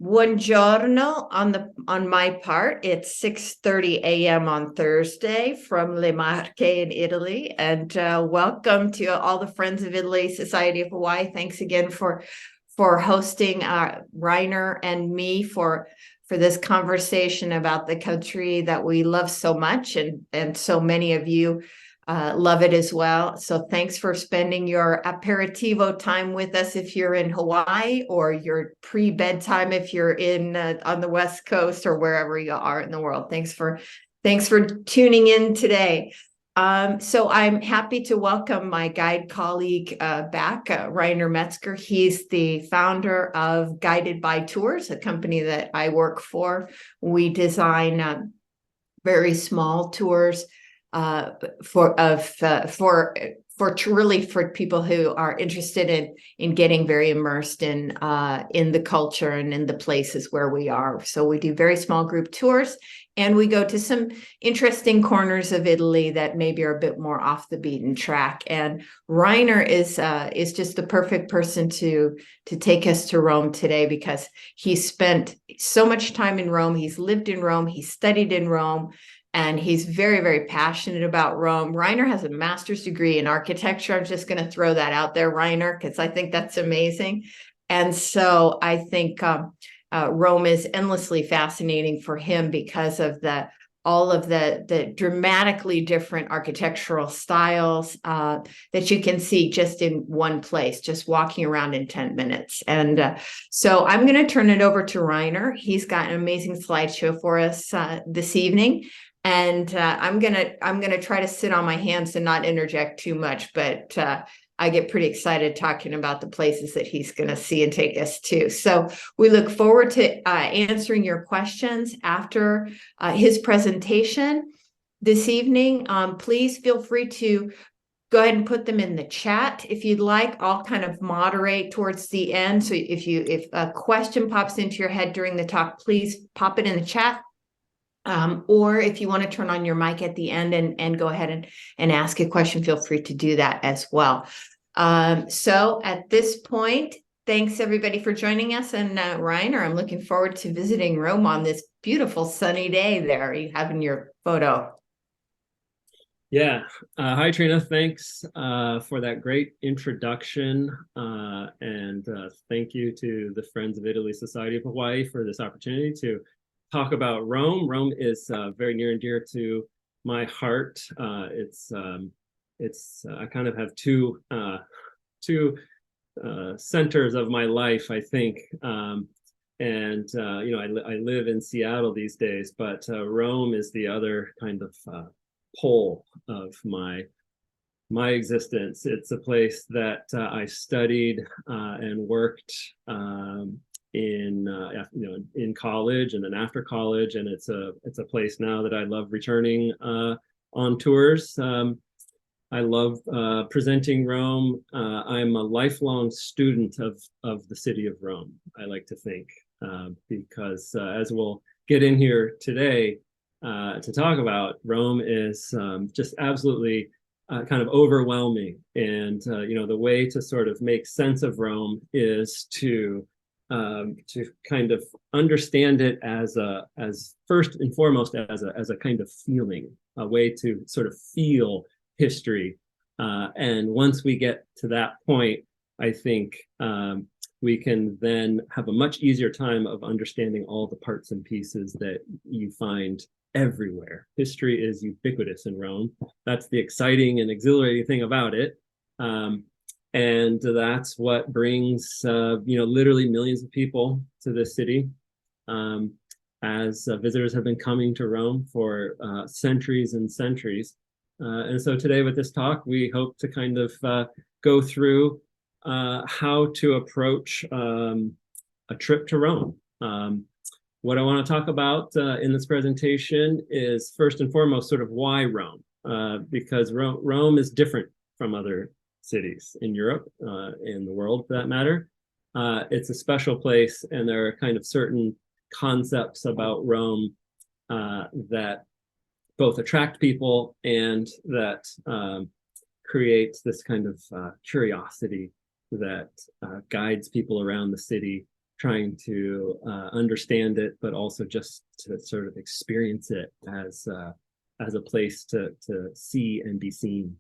Buongiorno on my part. It's 6:30 a.m. on Thursday from Le Marche in Italy. And welcome to all the Friends of Italy Society of Hawaii. Thanks again for hosting Rainer and me for this conversation about the country that we love so much, and so many of you love it as well. So thanks for spending your aperitivo time with us if you're in Hawaii, or your pre-bedtime if you're in on the West Coast or wherever you are in the world. Thanks for tuning in today. So I'm happy to welcome my guide colleague back, Rainer Metzger. He's the founder of Guided by Tours, a company that I work for. We design very small tours for people who are interested in getting very immersed in the culture and in the places where we are. So we do very small group tours, and we go to some interesting corners of Italy that maybe are a bit more off the beaten track. And Rainer is just the perfect person to take us to Rome today, because he spent so much time in Rome. He's lived in Rome. He studied in Rome. And he's very, very passionate about Rome. Rainer has a master's degree in architecture. I'm just going to throw that out there, Rainer, because I think that's amazing. And so I think Rome is endlessly fascinating for him because of all of the dramatically different architectural styles that you can see just in one place, just walking around in 10 minutes. And so I'm going to turn it over to Rainer. He's got an amazing slideshow for us this evening. And I'm gonna try to sit on my hands and not interject too much, but I get pretty excited talking about the places that he's going to see and take us to. So we look forward to answering your questions after his presentation this evening. Please feel free to go ahead and put them in the chat if you'd like. I'll kind of moderate towards the end. So if a question pops into your head during the talk, please pop it in the chat. Or if you want to turn on your mic at the end and go ahead and ask a question, feel free to do that as well. So at this point, thanks everybody for joining us. And Rainer, I'm looking forward to visiting Rome on this beautiful sunny day there you have in your photo. Yeah. Hi, Trina. Thanks for that great introduction. And thank you to the Friends of Italy Society of Hawaii for this opportunity to talk about Rome. Rome is very near and dear to my heart. I kind of have two centers of my life, I think. I live in Seattle these days, but Rome is the other kind of pole of my existence. It's a place that I studied and worked in college, and then after college, and it's a place now that I love returning on tours. I love presenting Rome. I'm a lifelong student of the city of Rome, I like to think, because as we'll get in here today to talk about, Rome is just absolutely kind of overwhelming. And the way to sort of make sense of Rome is to kind of understand it as first and foremost as a kind of feeling, a way to sort of feel history. And once we get to that point, I think we can then have a much easier time of understanding all the parts and pieces that you find everywhere. History is ubiquitous in Rome. That's the exciting and exhilarating thing about it. And that's what brings, literally millions of people to this city, as visitors have been coming to Rome for centuries and centuries. And so today with this talk, we hope to kind of go through how to approach a trip to Rome. What I want to talk about in this presentation is first and foremost sort of why Rome, because Rome is different from other cities in Europe, in the world for that matter. It's a special place, and there are kind of certain concepts about Rome that both attract people and that create this kind of curiosity that guides people around the city trying to understand it, but also just to sort of experience it as a place to see and be seen.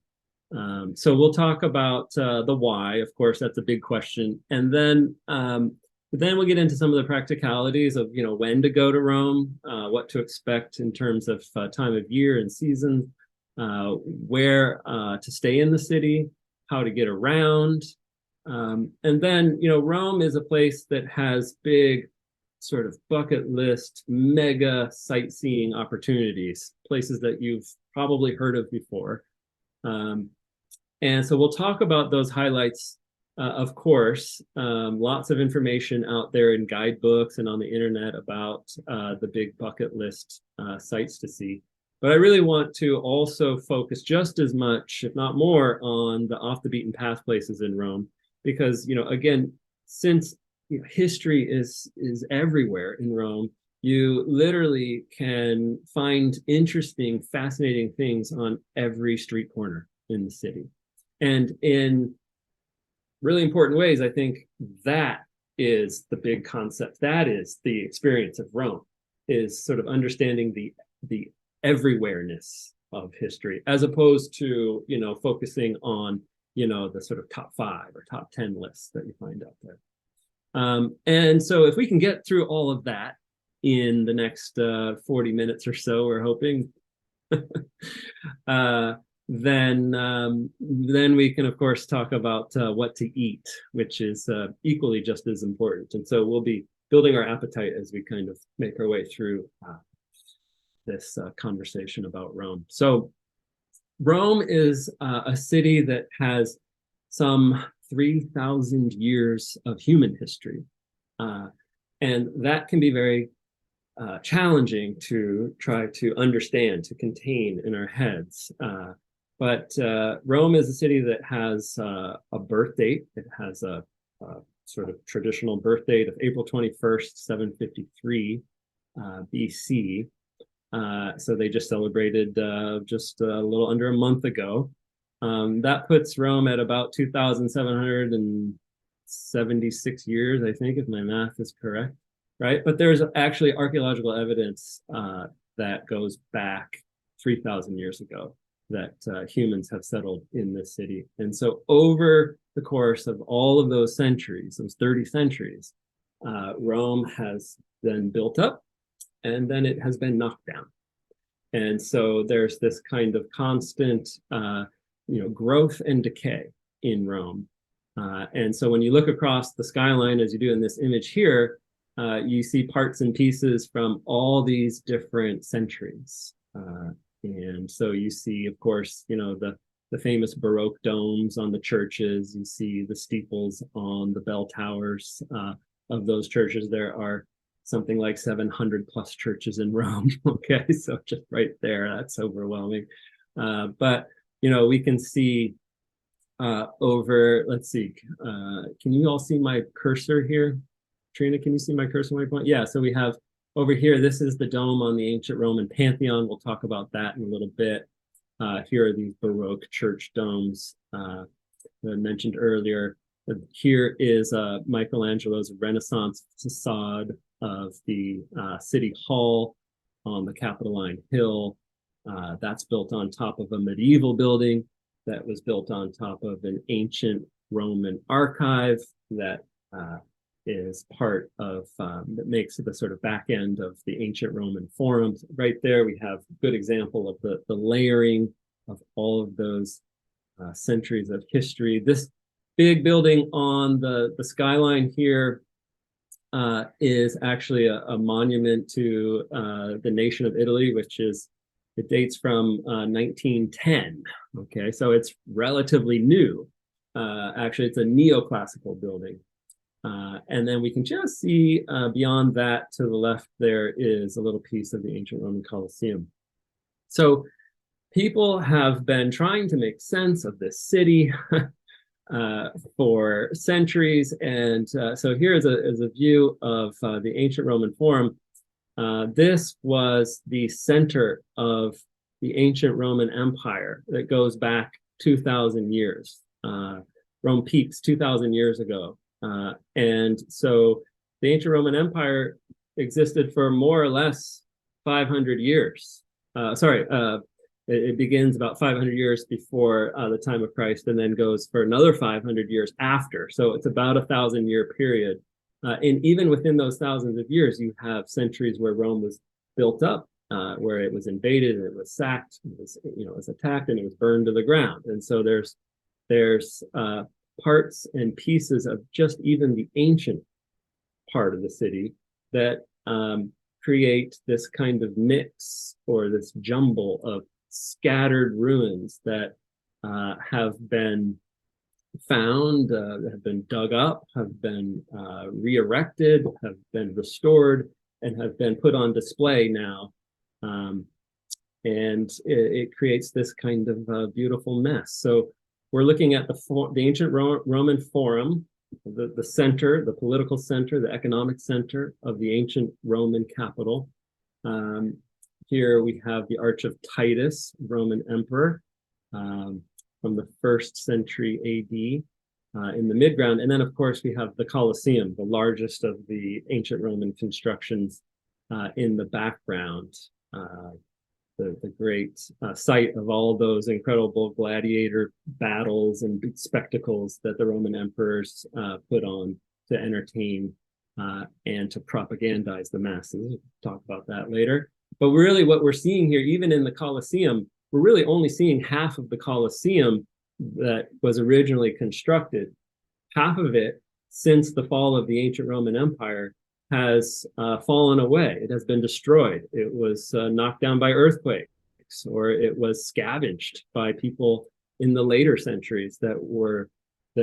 So we'll talk about the why, of course, that's a big question. And then we'll get into some of the practicalities of, when to go to Rome, what to expect in terms of time of year and season, where to stay in the city, how to get around. And then, Rome is a place that has big sort of bucket list, mega sightseeing opportunities, places that you've probably heard of before. And so we'll talk about those highlights, of course. Lots of information out there in guidebooks and on the internet about the big bucket list sites to see. But I really want to also focus just as much, if not more, on the off the beaten path places in Rome, because, again, since history is everywhere in Rome, you literally can find interesting, fascinating things on every street corner in the city. And in really important ways, I think that is the big concept. That is the experience of Rome, is sort of understanding the everywhereness of history, as opposed to, focusing on, the sort of top 5 or top 10 lists that you find out there. And so if we can get through all of that in the next 40 minutes or so, we're hoping, then we can, of course, talk about what to eat, which is equally just as important. And so we'll be building our appetite as we kind of make our way through this conversation about Rome. So Rome is a city that has some 3,000 years of human history. And that can be very challenging to try to understand, to contain in our heads. But Rome is a city that has a birth date. It has a sort of traditional birth date of April 21st, 753 BC. So they just celebrated just a little under a month ago. That puts Rome at about 2,776 years, I think, if my math is correct, right? But there's actually archaeological evidence that goes back 3,000 years ago that humans have settled in this city. And so over the course of all of those centuries, those 30 centuries, Rome has been built up, and then it has been knocked down. And so there's this kind of constant, growth and decay in Rome. And so when you look across the skyline, as you do in this image here, you see parts and pieces from all these different centuries. And so you see, of course, the famous Baroque domes on the churches. You see the steeples on the bell towers of those churches. There are something like 700 plus churches in Rome. Okay, so just right there, that's overwhelming. But we can see over, let's see, can you all see my cursor here? Trina, can you see my cursor on my point? Yeah, so we have over here, this is the dome on the ancient Roman Pantheon. We'll talk about that in a little bit. Here are these Baroque church domes that I mentioned earlier. Here is Michelangelo's Renaissance facade of the City Hall on the Capitoline Hill. That's built on top of a medieval building that was built on top of an ancient Roman archive that is part of, that makes the sort of back end of the ancient Roman Forum. Right there, we have a good example of the layering of all of those centuries of history. This big building on the skyline here is actually a monument to the nation of Italy, it dates from 1910. Okay, so it's relatively new. Actually, it's a neoclassical building. And then we can just see beyond that to the left, there is a little piece of the ancient Roman Colosseum. So people have been trying to make sense of this city for centuries. And so here is a view of the ancient Roman Forum. This was the center of the ancient Roman Empire that goes back 2,000 years. Rome peaks 2,000 years ago. And so the ancient Roman Empire existed for more or less 500 years. It begins about 500 years before the time of Christ, and then goes for another 500 years after. So it's about 1,000-year period. And even within those thousands of years, you have centuries where Rome was built up, where it was invaded and it was sacked, it was attacked, and it was burned to the ground. And so there's parts and pieces of just even the ancient part of the city that create this kind of mix, or this jumble of scattered ruins that have been found, have been dug up, have been re-erected, have been restored, and have been put on display now. And it creates this kind of beautiful mess. So we're looking at the ancient Roman Forum, the center, the political center, the economic center of the ancient Roman capital. Here we have the Arch of Titus, Roman emperor, from the 1st century AD in the midground. And then, of course, we have the Colosseum, the largest of the ancient Roman constructions, in the background, the great site of all those incredible gladiator battles and big spectacles that the Roman emperors put on to entertain and to propagandize the masses. We'll talk about that later. But really what we're seeing here, even in the Colosseum, we're really only seeing half of the Colosseum that was originally constructed. Half of it, since the fall of the ancient Roman Empire, has fallen away. It has been destroyed. It was knocked down by earthquakes, or it was scavenged by people in the later centuries that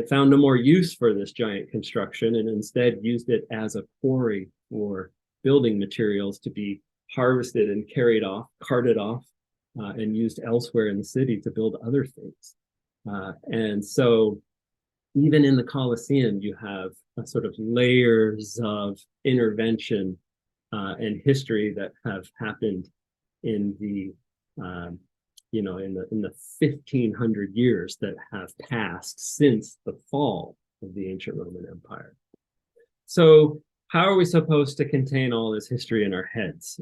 found no more use for this giant construction, and instead used it as a quarry for building materials to be harvested and carried off, carted off, and used elsewhere in the city to build other things. And so even in the Colosseum, you have sort of layers of intervention and history that have happened in the in the 1,500 years that have passed since the fall of the ancient Roman Empire. So how are we supposed to contain all this history in our heads?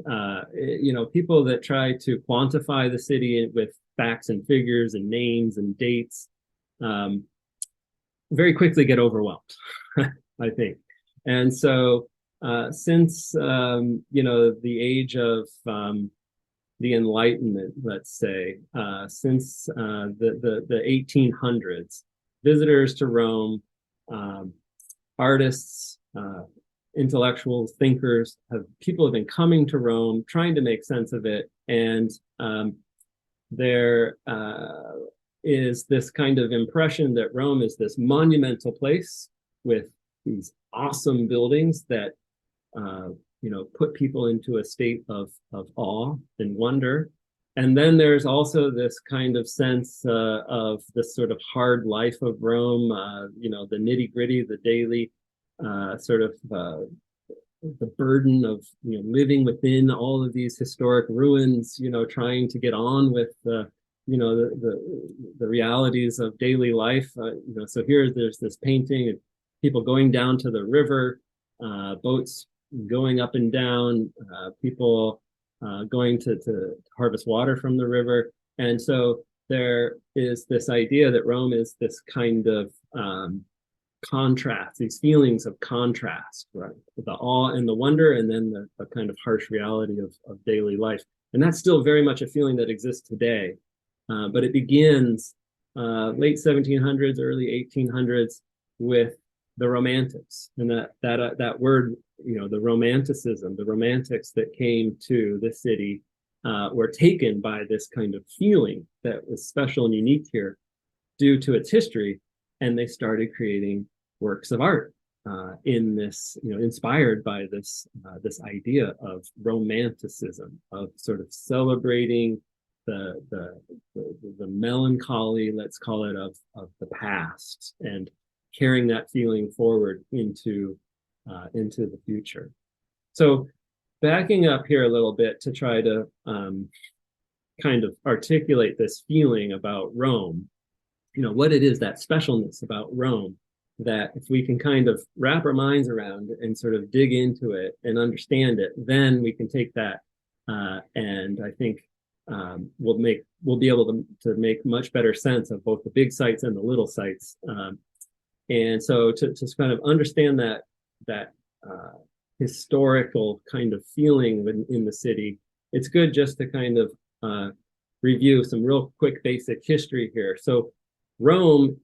People that try to quantify the city with facts and figures and names and dates very quickly get overwhelmed, I think. And so since the age of the Enlightenment, let's say, since the 1800s, visitors to Rome, artists, intellectuals, thinkers, people have been coming to Rome, trying to make sense of it. And there is this kind of impression that Rome is this monumental place with these awesome buildings that put people into a state of awe and wonder. And then there's also this kind of sense of this sort of hard life of Rome, the nitty-gritty, the daily the burden of living within all of these historic ruins, trying to get on with the realities of daily life. So here there's this painting of people going down to the river, boats going up and down, people going to harvest water from the river. And so there is this idea that Rome is this kind of contrast, these feelings of contrast, right? The awe and the wonder, and then the kind of harsh reality of daily life. And that's still very much a feeling that exists today. But it begins late 1700s, early 1800s with the Romantics, and that word, the Romanticism, the Romantics that came to the city were taken by this kind of feeling that was special and unique here due to its history, and they started creating works of art in this, inspired by this idea of Romanticism, of sort of celebrating the melancholy, let's call it, of the past, and carrying that feeling forward into the future. So backing up here a little bit to try to kind of articulate this feeling about Rome, what it is, that specialness about Rome. that if we can kind of wrap our minds around it and sort of dig into it and understand it, then we can take that and I think we'll be able to make much better sense of both the big sites and the little sites. And so to kind of understand that historical kind of feeling in the city, it's good just to kind of review some real quick basic history here. So Rome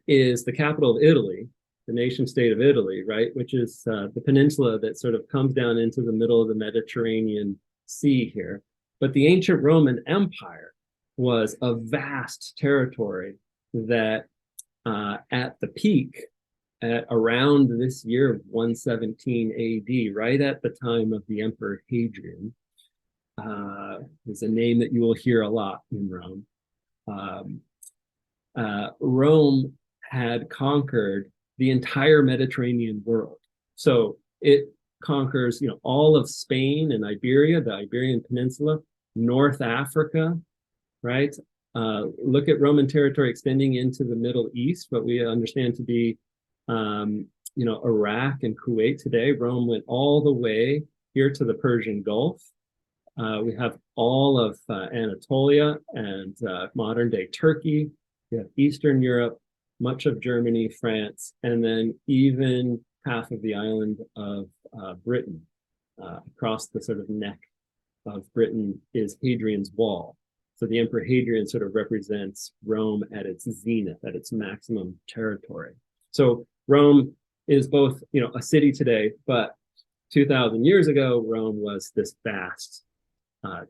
is the capital of Italy, the nation state of Italy, right? Which is the peninsula that sort of comes down into the middle of the Mediterranean Sea here. But the ancient Roman Empire was a vast territory that at the peak, at around this year of 117 AD, right at the time of the Emperor Hadrian, is a name that you will hear a lot in Rome. Rome had conquered the entire Mediterranean world. So it conquers, all of Spain and Iberia, the Iberian Peninsula, North Africa, right? Look at Roman territory extending into the Middle East, what we understand to be, Iraq and Kuwait today. Rome went all the way here to the Persian Gulf. We have all of Anatolia and modern day Turkey. We have Eastern Europe, much of Germany, France, and then even half of the island of Britain. Across the sort of neck of Britain is Hadrian's Wall. So the Emperor Hadrian sort of represents Rome at its zenith, at its maximum territory. So Rome is both, a city today, but 2,000 years ago, Rome was this vast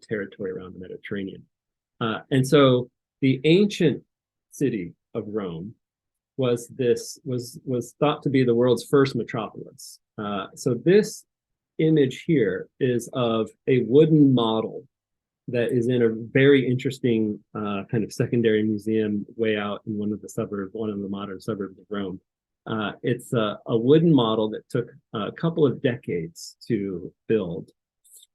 territory around the Mediterranean. And so the ancient city of Rome was thought to be the world's first metropolis. So this image here is of a wooden model that is in a very interesting kind of secondary museum way out in one of the modern suburbs of Rome. It's a wooden model that took a couple of decades to build.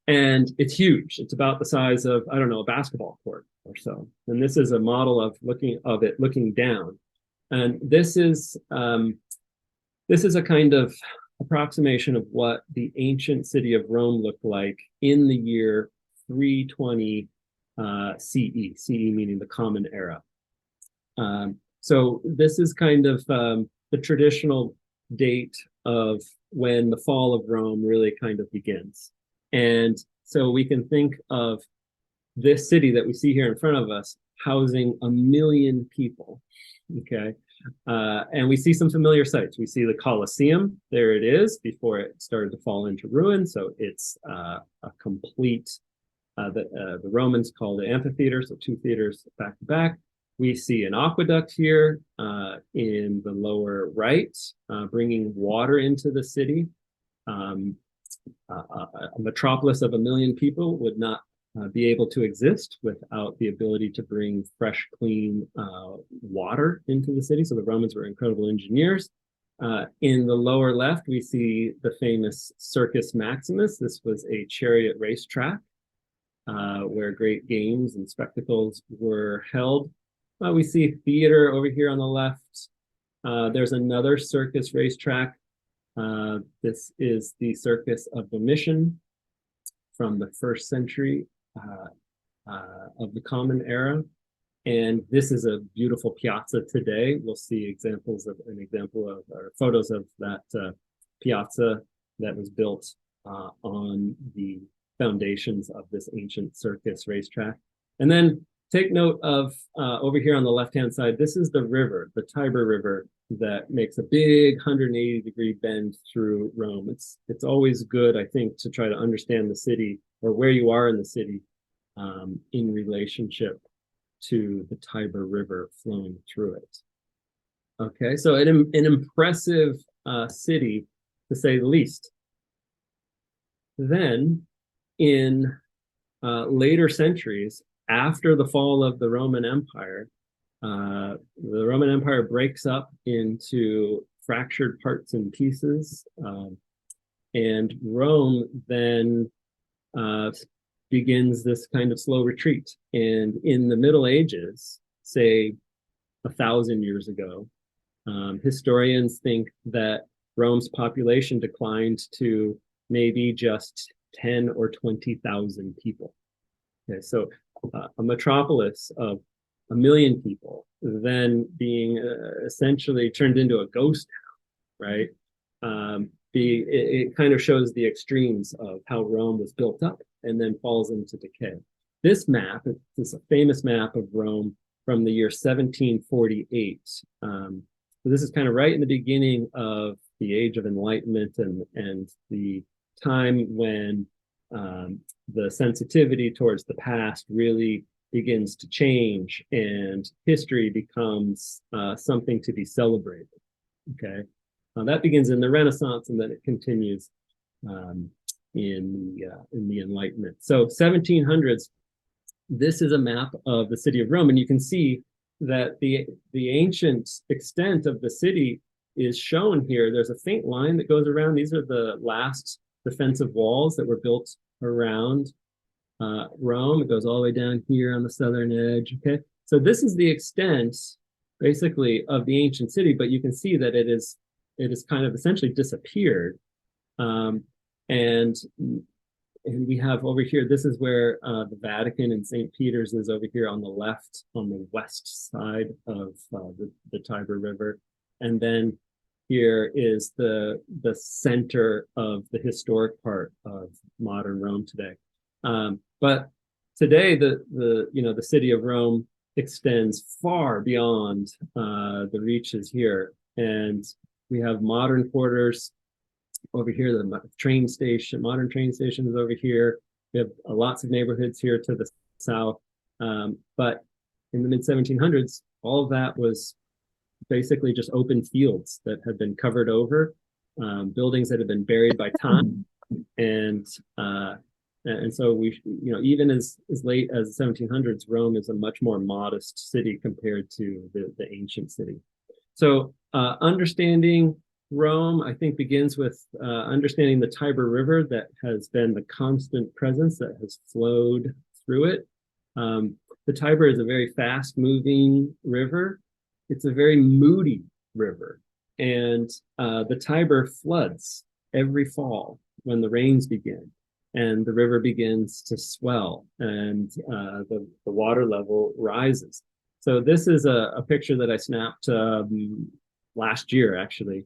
And it's huge. It's about the size of, I don't know, a basketball court or so. And this is a model of it looking down. And this is a kind of approximation of what the ancient city of Rome looked like in the year 320 CE, CE meaning the Common Era. So this is kind of the traditional date of when the fall of Rome really kind of begins. And so we can think of this city that we see here in front of us housing 1 million people, okay? And we see some familiar sites. We see the Colosseum, there it is, before it started to fall into ruin. So it's a complete, the Romans called it amphitheater, so 2 theaters back to back. We see an aqueduct here in the lower right, bringing water into the city. A metropolis of 1 million people would not be able to exist without the ability to bring fresh, clean water into the city. So the Romans were incredible engineers. In the lower left, we see the famous Circus Maximus. This was a chariot racetrack where great games and spectacles were held. We see theater over here on the left. There's another circus racetrack. This is the Circus of the Mission from the 1st century of the Common Era. And this is a beautiful piazza today. We'll see photos of that piazza that was built on the foundations of this ancient circus racetrack. And then take note of over here on the left-hand side, this is the river, the Tiber River, that makes a big 180-degree bend through Rome. It's always good, I think, to try to understand the city or where you are in the city in relationship to the Tiber River flowing through it. Okay, so an impressive city, to say the least. Then, in later centuries, after the fall of the Roman Empire, the Roman Empire breaks up into fractured parts and pieces, and Rome then begins this kind of slow retreat. And in the Middle Ages, say 1,000 years ago, Historians think that Rome's population declined to maybe just 10 or 20,000 people. Okay, so a metropolis of 1 million people then being essentially turned into a ghost town, right? It kind of shows the extremes of how Rome was built up and then falls into decay. This map is a famous map of Rome from the year 1748. So this is kind of right in the beginning of the Age of Enlightenment and the time when the sensitivity towards the past really begins to change and history becomes something to be celebrated. Okay, that begins in the Renaissance and then it continues in the Enlightenment. So 1700s. This is a map of the city of Rome, and you can see that the ancient extent of the city is shown here. There's a faint line that goes around. These are the last defensive walls that were built around Rome. It goes all the way down here on the southern edge. Okay, so this is the extent, basically, of the ancient city. But you can see that it is kind of essentially disappeared, and we have over here, this is where the Vatican and St. Peter's is over here on the left, on the west side of the Tiber River. And then here is the center of the historic part of modern Rome today. But today, the city of Rome extends far beyond the reaches here. And we have modern quarters over here, the modern train station is over here. We have lots of neighborhoods here to the south. But in the mid 1700s, all of that was basically just open fields that had been covered over, buildings that had been buried by time. And so we, even as late as the 1700s, Rome is a much more modest city compared to the ancient city. So understanding Rome, I think, begins with understanding the Tiber River that has been the constant presence that has flowed through it. The Tiber is a very fast-moving river. It's a very moody river. And the Tiber floods every fall when the rains begin. And the river begins to swell and the water level rises. So this is a picture that I snapped last year, actually.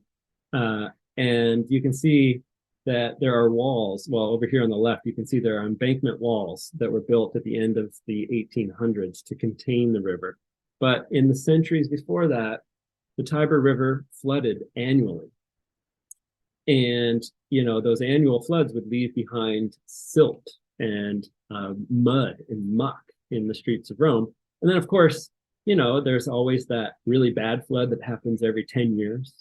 And you can see that there are walls. Well, over here on the left, you can see there are embankment walls that were built at the end of the 1800s to contain the river. But in the centuries before that, the Tiber River flooded annually. And, those annual floods would leave behind silt and mud and muck in the streets of Rome. And then, of course, there's always that really bad flood that happens every 10 years.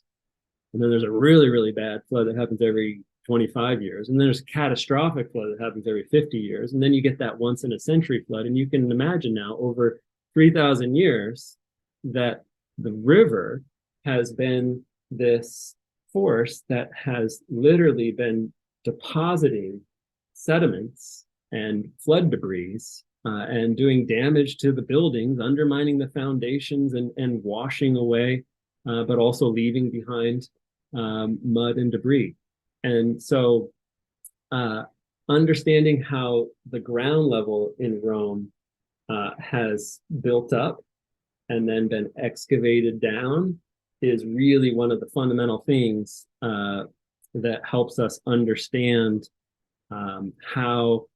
And then there's a really, really bad flood that happens every 25 years. And then there's a catastrophic flood that happens every 50 years. And then you get that once in a century flood. And you can imagine now, over 3,000 years, that the river has been this force that has literally been depositing sediments and flood debris and doing damage to the buildings, undermining the foundations and washing away, but also leaving behind mud and debris. And so understanding how the ground level in Rome has built up and then been excavated down is really one of the fundamental things that helps us understand how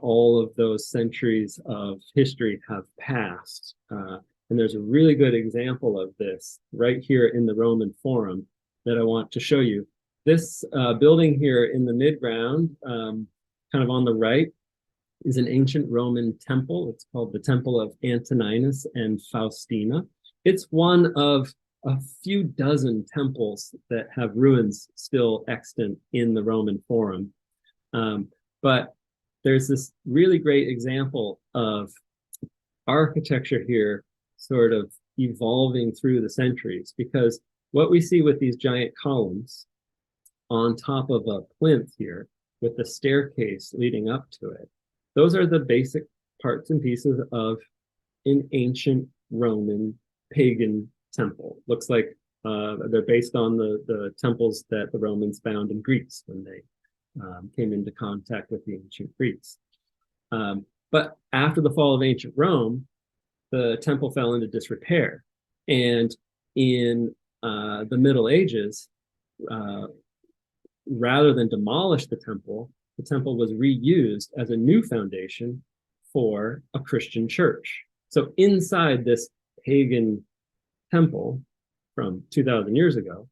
all of those centuries of history have passed. And there's a really good example of this right here in the Roman Forum that I want to show you. This building here in the midground, kind of on the right, is an ancient Roman temple. It's called the Temple of Antoninus and Faustina. It's one of a few dozen temples that have ruins still extant in the Roman Forum. But there's this really great example of architecture here sort of evolving through the centuries, because what we see with these giant columns on top of a plinth here with the staircase leading up to it, those are the basic parts and pieces of an ancient Roman pagan temple. Looks like They're based on the temples that the Romans found in Greece when they came into contact with the ancient Greeks. But after the fall of ancient Rome, the temple fell into disrepair. And in the Middle Ages, rather than demolish the temple was reused as a new foundation for a Christian church. So inside this pagan temple from 2,000 years ago,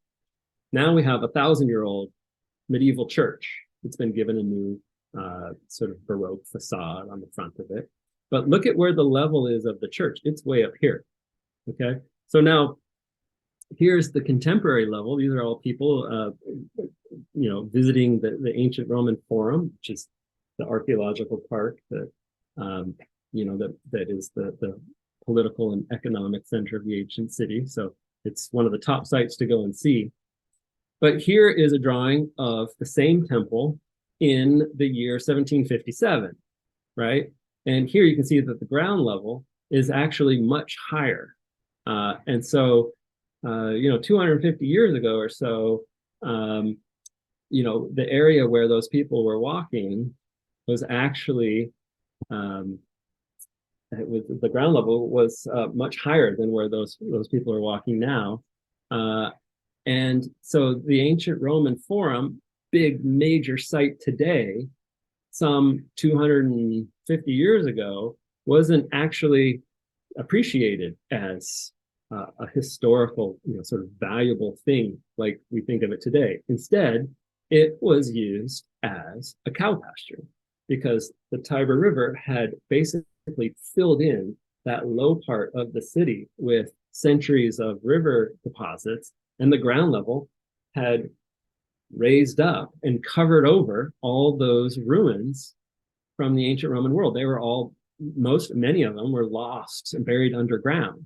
now we have a 1,000-year-old medieval church. It's been given a new sort of Baroque facade on the front of it. But look at where the level is of the church. It's way up here. Okay. So now here's the contemporary level. These are all people, visiting the ancient Roman Forum, which is the archaeological park that, that is the political and economic center of the ancient city. So it's one of the top sites to go and see. But here is a drawing of the same temple in the year 1757, right? And here you can see that the ground level is actually much higher. And so, 250 years ago or so, the area where those people were walking was actually, the ground level was much higher than where those people are walking now. And so the ancient Roman Forum, big major site today, some 250 years ago, wasn't actually appreciated as a historical, sort of valuable thing like we think of it today. Instead, it was used as a cow pasture because the Tiber River had basically filled in that low part of the city with centuries of river deposits, and the ground level had raised up and covered over all those ruins from the ancient Roman world. They were all, many of them were lost and buried underground.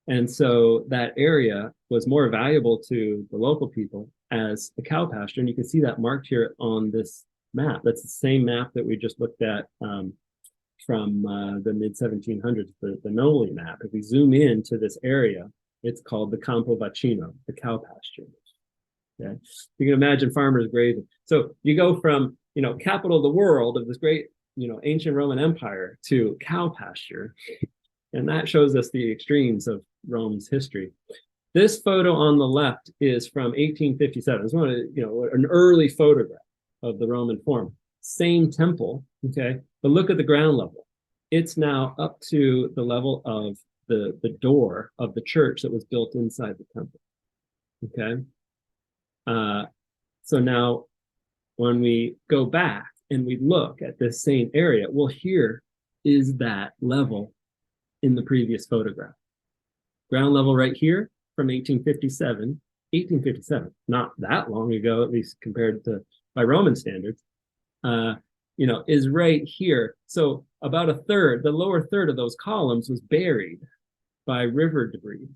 And so that area was more valuable to the local people as a cow pasture. And you can see that marked here on this map. That's the same map that we just looked at from the mid-1700s, the Noli map. If we zoom into this area, it's called the Campo Vaccino, the cow pasture. Okay? You can imagine farmers grazing. So you go from, capital of the world of this great, ancient Roman Empire to cow pasture. And that shows us the extremes of Rome's history. This photo on the left is from 1857. It's one of, an early photograph of the Roman Forum. Same temple, okay? But look at the ground level. It's now up to the level of the door of the church that was built inside the temple, okay? So now when we go back and we look at this same area, well, here is that level in the previous photograph. Ground level right here from 1857, not that long ago, at least compared to by Roman standards, is right here. So about a third, the lower third of those columns was buried by river debris,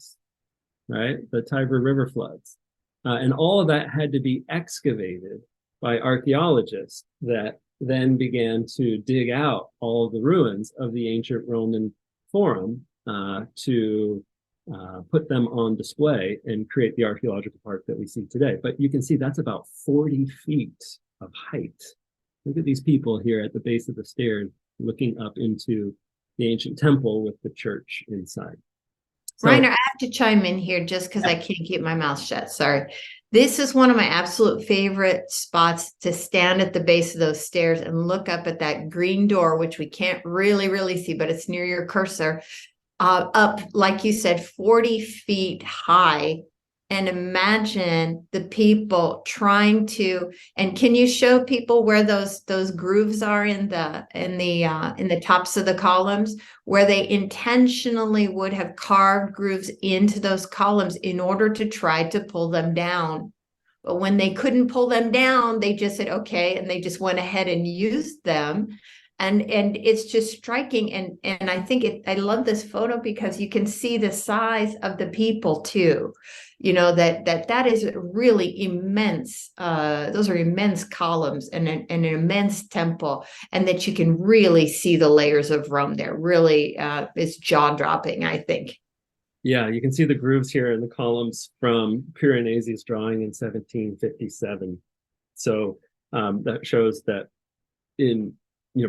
right? The Tiber River floods. And all of that had to be excavated by archaeologists that then began to dig out all of the ruins of the ancient Roman Forum to put them on display and create the archaeological park that we see today. But you can see that's about 40 feet of height. Look at these people here at the base of the stairs looking up into the ancient temple with the church inside. So, Rainer, I have to chime in here just because I can't keep my mouth shut. Sorry. This is one of my absolute favorite spots to stand at the base of those stairs and look up at that green door, which we can't really see, but it's near your cursor, up, like you said, 40 feet high. And imagine the people trying to, and can you show people where those grooves are in the tops of the columns, where they intentionally would have carved grooves into those columns in order to try to pull them down. But when they couldn't pull them down, they just said, okay, and they just went ahead and used them. And it's just striking. And I think I love this photo because you can see the size of the people too. That is really immense. Those are immense columns and an immense temple, and that you can really see the layers of Rome there. Really, it's jaw dropping, I think. Yeah, you can see the grooves here in the columns from Piranesi's drawing in 1757. So that shows that in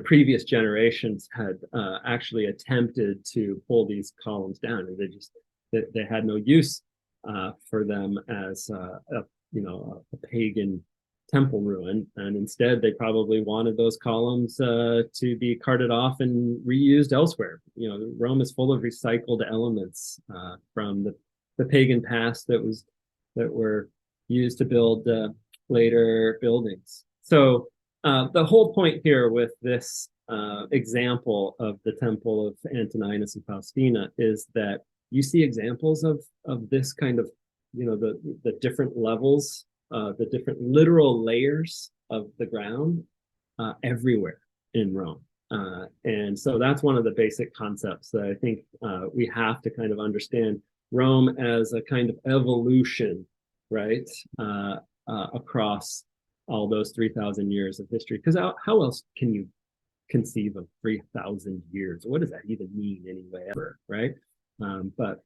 previous generations had actually attempted to pull these columns down, and they had no use for them as a pagan temple ruin, and instead they probably wanted those columns to be carted off and reused elsewhere. Rome is full of recycled elements from the pagan past that were used to build later buildings. So the whole point here with this example of the temple of Antoninus and Faustina is that you see examples of this kind of, the different levels, the different literal layers of the ground everywhere in Rome. And so that's one of the basic concepts that I think we have to kind of understand Rome as a kind of evolution, right, across all those 3,000 years of history. Because how else can you conceive of 3,000 years? What does that even mean anyway, ever, right? But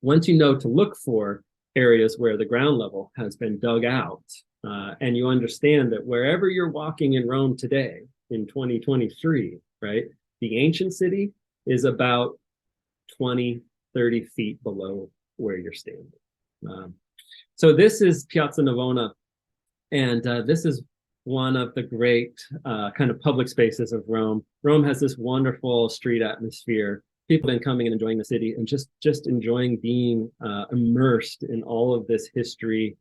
once you know to look for areas where the ground level has been dug out, and you understand that wherever you're walking in Rome today in 2023, right, the ancient city is about 20, 30 feet below where you're standing. So this is Piazza Navona, and this is one of the great kind of public spaces of Rome. Rome has this wonderful street atmosphere. People have been coming and enjoying the city and just enjoying being immersed in all of this history,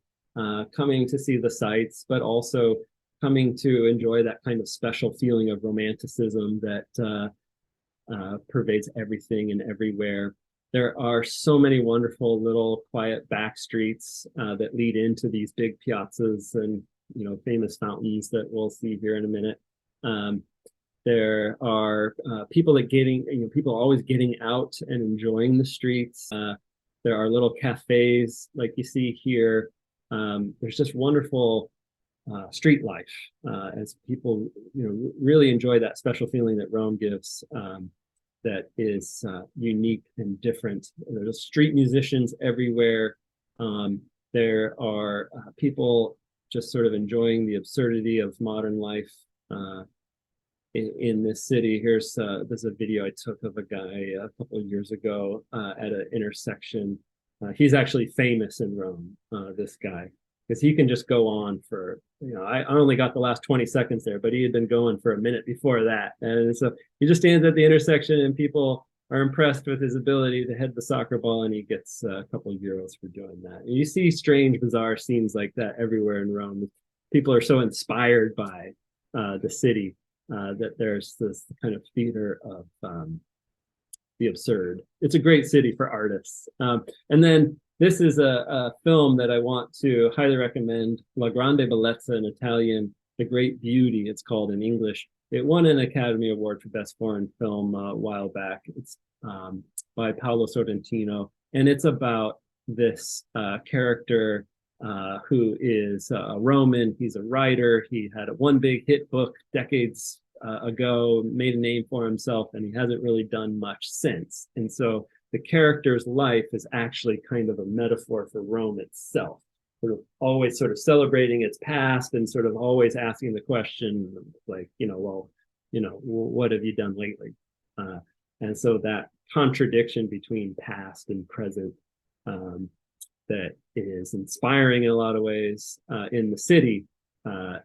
coming to see the sights, but also coming to enjoy that kind of special feeling of romanticism that pervades everything and everywhere. There are so many wonderful little quiet back streets that lead into these big piazzas and famous fountains that we'll see here in a minute. There are people people always getting out and enjoying the streets. There are little cafes like you see here. There's just wonderful street life as people really enjoy that special feeling that Rome gives. That is unique and different. There's street musicians everywhere. There are people just sort of enjoying the absurdity of modern life in this city. There's a video I took of a guy a couple of years ago at an intersection. He's actually famous in Rome, this guy, because he can just go on for, I only got the last 20 seconds there, but he had been going for a minute before that. And so he just stands at the intersection and people are impressed with his ability to head the soccer ball, and he gets a couple of euros for doing that. And you see strange, bizarre scenes like that everywhere in Rome. People are so inspired by the city that there's this kind of theater of the absurd. It's a great city for artists. And then this is a film that I want to highly recommend, La Grande Bellezza in Italian, The Great Beauty, it's called in English. It won an Academy Award for Best Foreign Film a while back. It's by Paolo Sorrentino, and it's about this character who is a Roman. He's a writer. He had one big hit book decades ago, made a name for himself, and he hasn't really done much since. And so the character's life is actually kind of a metaphor for Rome itself, sort of always sort of celebrating its past and sort of always asking the question, like, what have you done lately? And so that contradiction between past and present that is inspiring in a lot of ways in the city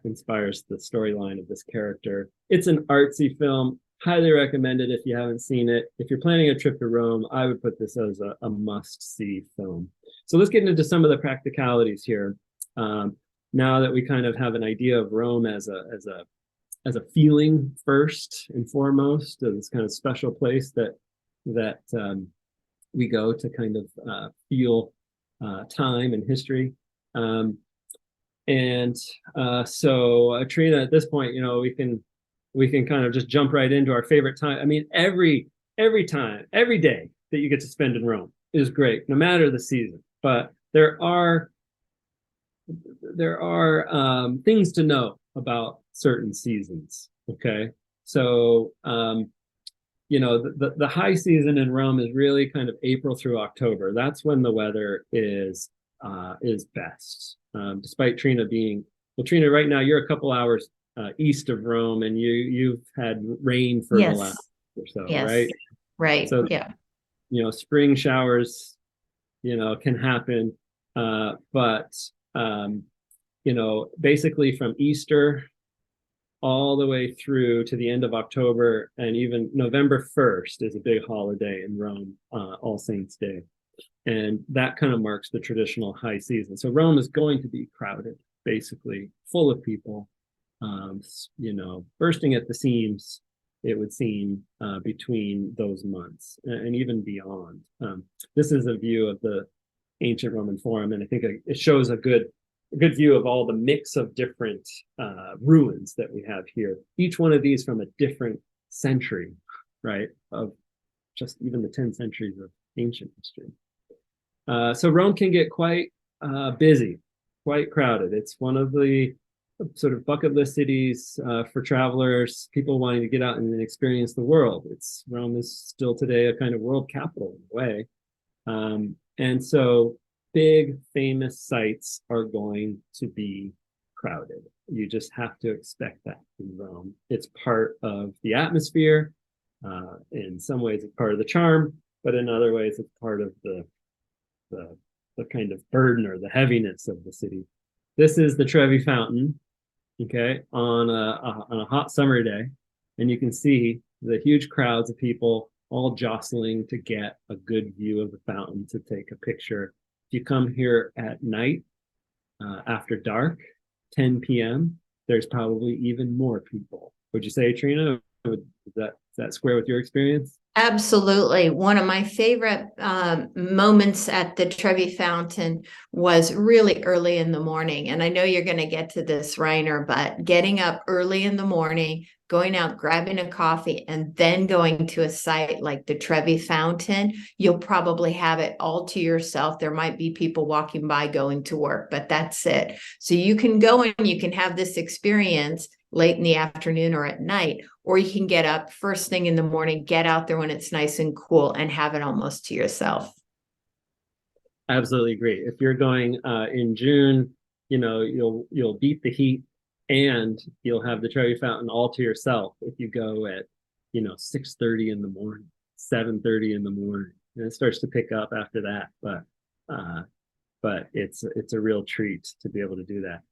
inspires the storyline of this character. It's an artsy film. Highly recommend it if you haven't seen it. If you're planning a trip to Rome, I would put this as a must-see film. So let's get into some of the practicalities here. Now that we kind of have an idea of Rome as a feeling first and foremost, this kind of special place that we go to kind of feel time and history. So Trina, at this point, we can kind of just jump right into our favorite time. I mean, every time, every day that you get to spend in Rome is great, no matter the season. But there are things to know about certain seasons. Okay, so the high season in Rome is really kind of April through October. That's when the weather is best. Despite Trina being, well, Trina, right now you're a couple hours east of Rome, and you've had rain for the last or so, Yes. right? Right. So, Yeah. spring showers, can happen. But basically from Easter all the way through to the end of October, and even November 1st is a big holiday in Rome, All Saints Day. And that kind of marks the traditional high season. So Rome is going to be crowded, basically full of people, bursting at the seams, it would seem, between those months and even beyond. This is a view of the ancient Roman Forum, and I think it shows a good view of all the mix of different ruins that we have here. Each one of these from a different century, right, of just even the 10 centuries of ancient history. So Rome can get quite busy, quite crowded. It's one of the sort of bucket list cities for travelers, people wanting to get out and experience the world. Rome is still today a kind of world capital in a way. And so big famous sites are going to be crowded. You just have to expect that in Rome. It's part of the atmosphere. In some ways, it's part of the charm, but in other ways, it's part of the kind of burden or the heaviness of the city. This is the Trevi Fountain, okay, on a hot summer day, and you can see the huge crowds of people all jostling to get a good view of the fountain to take a picture. If you come here at night, after dark, 10 p.m., there's probably even more people. Would you say, Trina? Does that square with your experience? Absolutely. One of my favorite moments at the Trevi Fountain was really early in the morning. And I know you're going to get to this, Rainer, but getting up early in the morning, going out, grabbing a coffee, and then going to a site like the Trevi Fountain, you'll probably have it all to yourself. There might be people walking by going to work, but that's it. So you can go and you can have this experience late in the afternoon or at night, or you can get up first thing in the morning, get out there when it's nice and cool, and have it almost to yourself. Absolutely agree. If you're going in June, you'll beat the heat, and you'll have the Trevi Fountain all to yourself if you go at 6:30 in the morning, 7:30 in the morning, and it starts to pick up after that. But it's a real treat to be able to do that.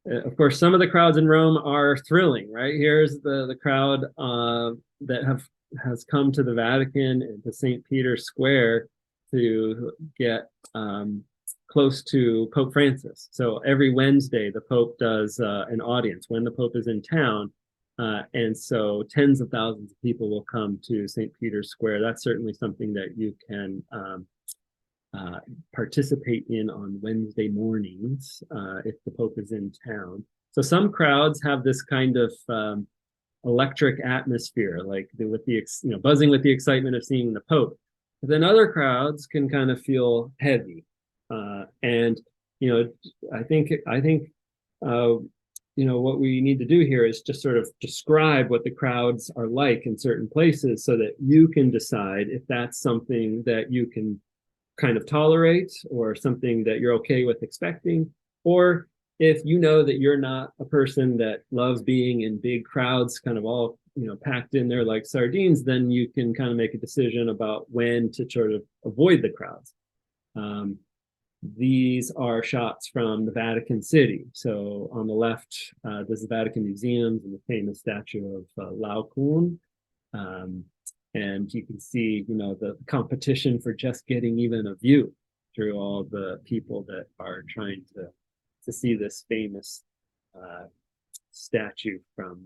Of course, some of the crowds in Rome are thrilling, right? Here's the crowd that has come to the Vatican and to St. Peter's Square to get close to Pope Francis. So every Wednesday, the Pope does an audience when the Pope is in town. And so tens of thousands of people will come to St. Peter's Square. That's certainly something that you can participate in on Wednesday mornings if the Pope is in town. So some crowds have this kind of electric atmosphere, like with the buzzing with the excitement of seeing the Pope. But then other crowds can kind of feel heavy, and I think what we need to do here is just sort of describe what the crowds are like in certain places, so that you can decide if that's something that you can kind of tolerate, or something that you're okay with expecting, or if you know that you're not a person that loves being in big crowds, kind of all packed in there like sardines, then you can kind of make a decision about when to sort of avoid the crowds. These are shots from the Vatican City. So on the left, there's the Vatican Museums and the famous statue of Laocoon. And you can see, the competition for just getting even a view through all the people that are trying to see this famous statue from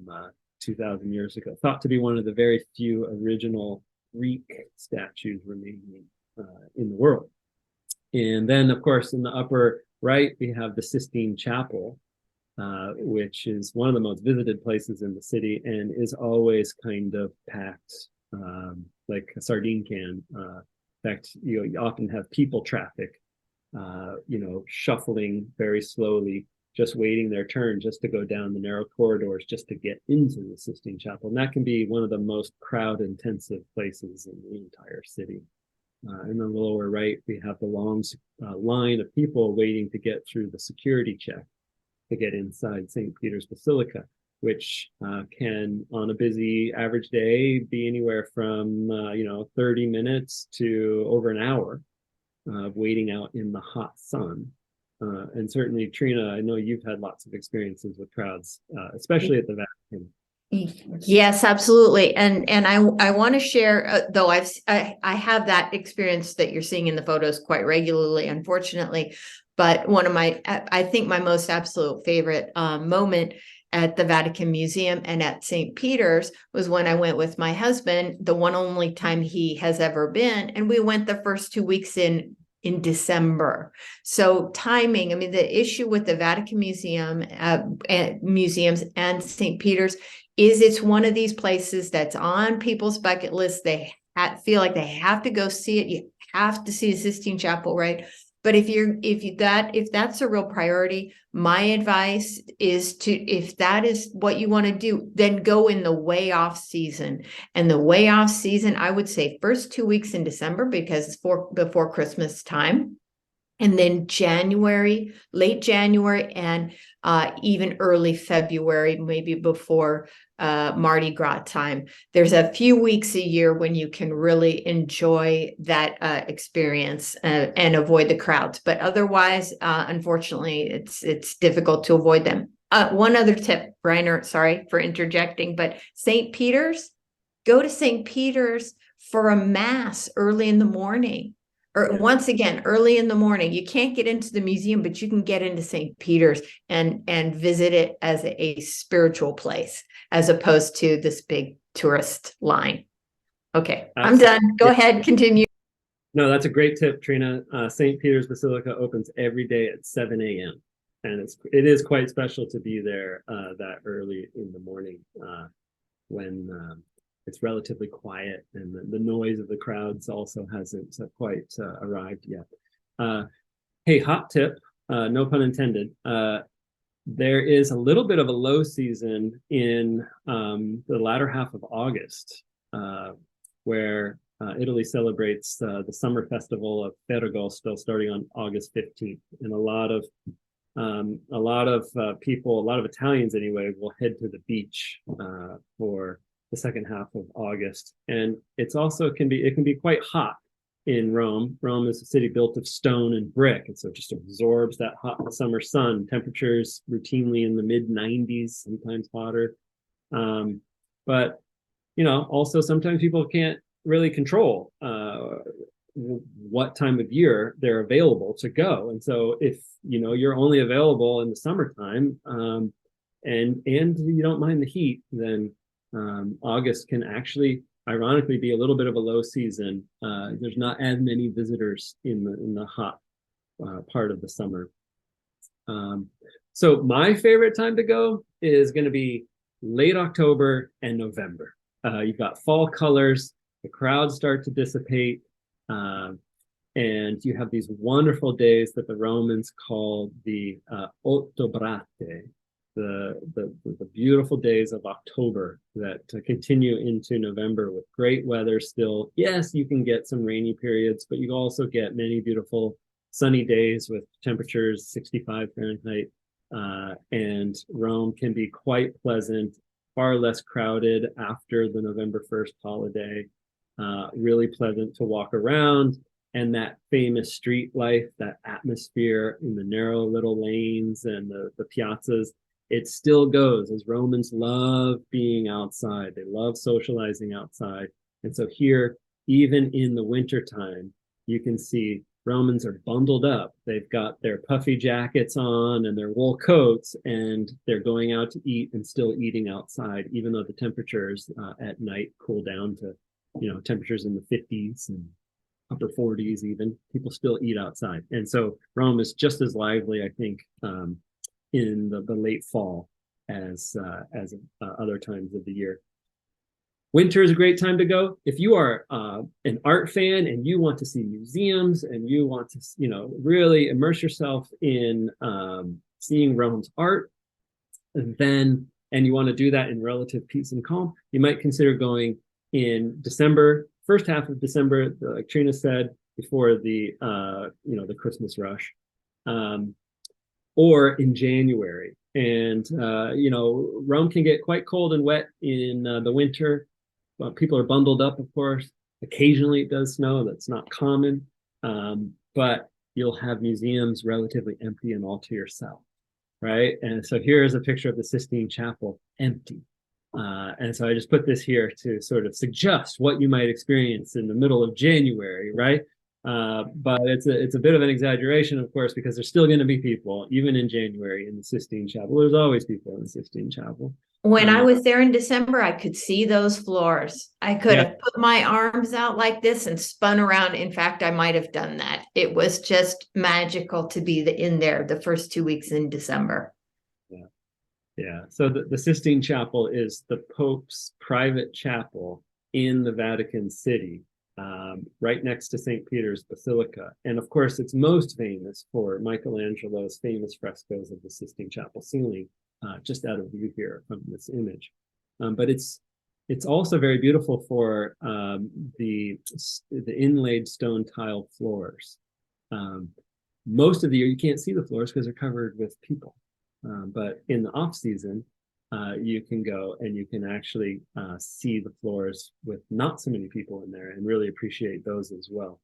2,000 years ago, thought to be one of the very few original Greek statues remaining in the world. And then, of course, in the upper right, we have the Sistine Chapel, which is one of the most visited places in the city and is always kind of packed like a sardine can. In fact, you often have people traffic, shuffling very slowly just waiting their turn just to go down the narrow corridors just to get into the Sistine Chapel. And that can be one of the most crowd intensive places in the entire city. In the lower right, we have the long line of people waiting to get through the security check to get inside St. Peter's Basilica, which can, on a busy average day, be anywhere from 30 minutes to over an hour of waiting out in the hot sun. And certainly, Trina, I know you've had lots of experiences with crowds, especially at the Vatican. Yes, absolutely. And I want to share, though I have that experience that you're seeing in the photos quite regularly, unfortunately. But one of I think my most absolute favorite moment at the Vatican Museum and at St. Peter's was when I went with my husband, the one only time he has ever been, and we went the first 2 weeks in December. So timing, I mean, the issue with the Vatican Museum, museums and St. Peter's is it's one of these places that's on people's bucket list. They feel like they have to go see it. You have to see the Sistine Chapel, right? But if that's a real priority, my advice is if that is what you want to do, then go in the way off season. And the way off season, I would say first 2 weeks in December, because it's before Christmas time. And then January, late January, and even early February, maybe before Mardi Gras time. There's a few weeks a year when you can really enjoy that experience and avoid the crowds. But otherwise, unfortunately, it's difficult to avoid them. One other tip, Rainer, sorry for interjecting, but St. Peter's, go to St. Peter's for a mass early in the morning. Or once again, early in the morning. You can't get into the museum, but you can get into St. Peter's and visit it as a spiritual place, as opposed to this big tourist line. Okay, absolutely. I'm done. Go ahead, continue. No, that's a great tip, Trina. St. Peter's Basilica opens every day at 7 a.m. And it is quite special to be there that early in the morning when it's relatively quiet, and the noise of the crowds also hasn't quite arrived yet. Hey, hot tip, no pun intended. There is a little bit of a low season in the latter half of August, where Italy celebrates the summer festival of Ferragosto starting on August 15th. And a lot of people, a lot of Italians anyway, will head to the beach for the second half of August. And it can be quite hot in Rome. Rome is a city built of stone and brick, and so it just absorbs that hot summer sun. Temperatures routinely in the mid 90s, sometimes hotter. But also sometimes people can't really control what time of year they're available to go. And so if you're only available in the summertime and you don't mind the heat, then August can actually, ironically, be a little bit of a low season. There's not as many visitors in the hot part of the summer. So my favorite time to go is going to be late October and November. You've got fall colors, the crowds start to dissipate, and you have these wonderful days that the Romans called the Ottobrate, the beautiful days of October that continue into November with great weather still. Yes, you can get some rainy periods, but you also get many beautiful sunny days with temperatures 65 Fahrenheit. And Rome can be quite pleasant, far less crowded after the November 1st holiday. Really pleasant to walk around. And that famous street life, that atmosphere in the narrow little lanes and the piazzas, it still goes, as Romans love being outside. They love socializing outside. And so here, even in the wintertime, you can see Romans are bundled up. They've got their puffy jackets on and their wool coats, and they're going out to eat and still eating outside, even though the temperatures at night cool down to, temperatures in the 50s and upper 40s even. People still eat outside. And so Rome is just as lively, I think, in the late fall as other times of the year. Winter is a great time to go. If you are an art fan and you want to see museums and you want to, really immerse yourself in seeing Rome's art, and you want to do that in relative peace and calm, you might consider going in December, first half of December, like Trina said, before the the Christmas rush, or in January. And Rome can get quite cold and wet in the winter. People are bundled up, of course. Occasionally it does snow. That's not common, but you'll have museums relatively empty and all to yourself, right? And so here is a picture of the Sistine Chapel empty. And so I just put this here to sort of suggest what you might experience in the middle of January, right? But it's a bit of an exaggeration, of course, because there's still going to be people, even in January, in the Sistine Chapel. There's always people in the Sistine Chapel. When I was there in December, I could see those floors. I could have put my arms out like this and spun around. In fact, I might have done that. It was just magical to be in there the first 2 weeks in December. Yeah. So the Sistine Chapel is the Pope's private chapel in the Vatican City, right next to St. Peter's Basilica. And of course, it's most famous for Michelangelo's famous frescoes of the Sistine Chapel ceiling, just out of view here from this image. But it's also very beautiful for the inlaid stone tile floors. Most of the year, you can't see the floors because they're covered with people. But in the off season, you can go and you can actually see the floors with not so many people in there and really appreciate those as well.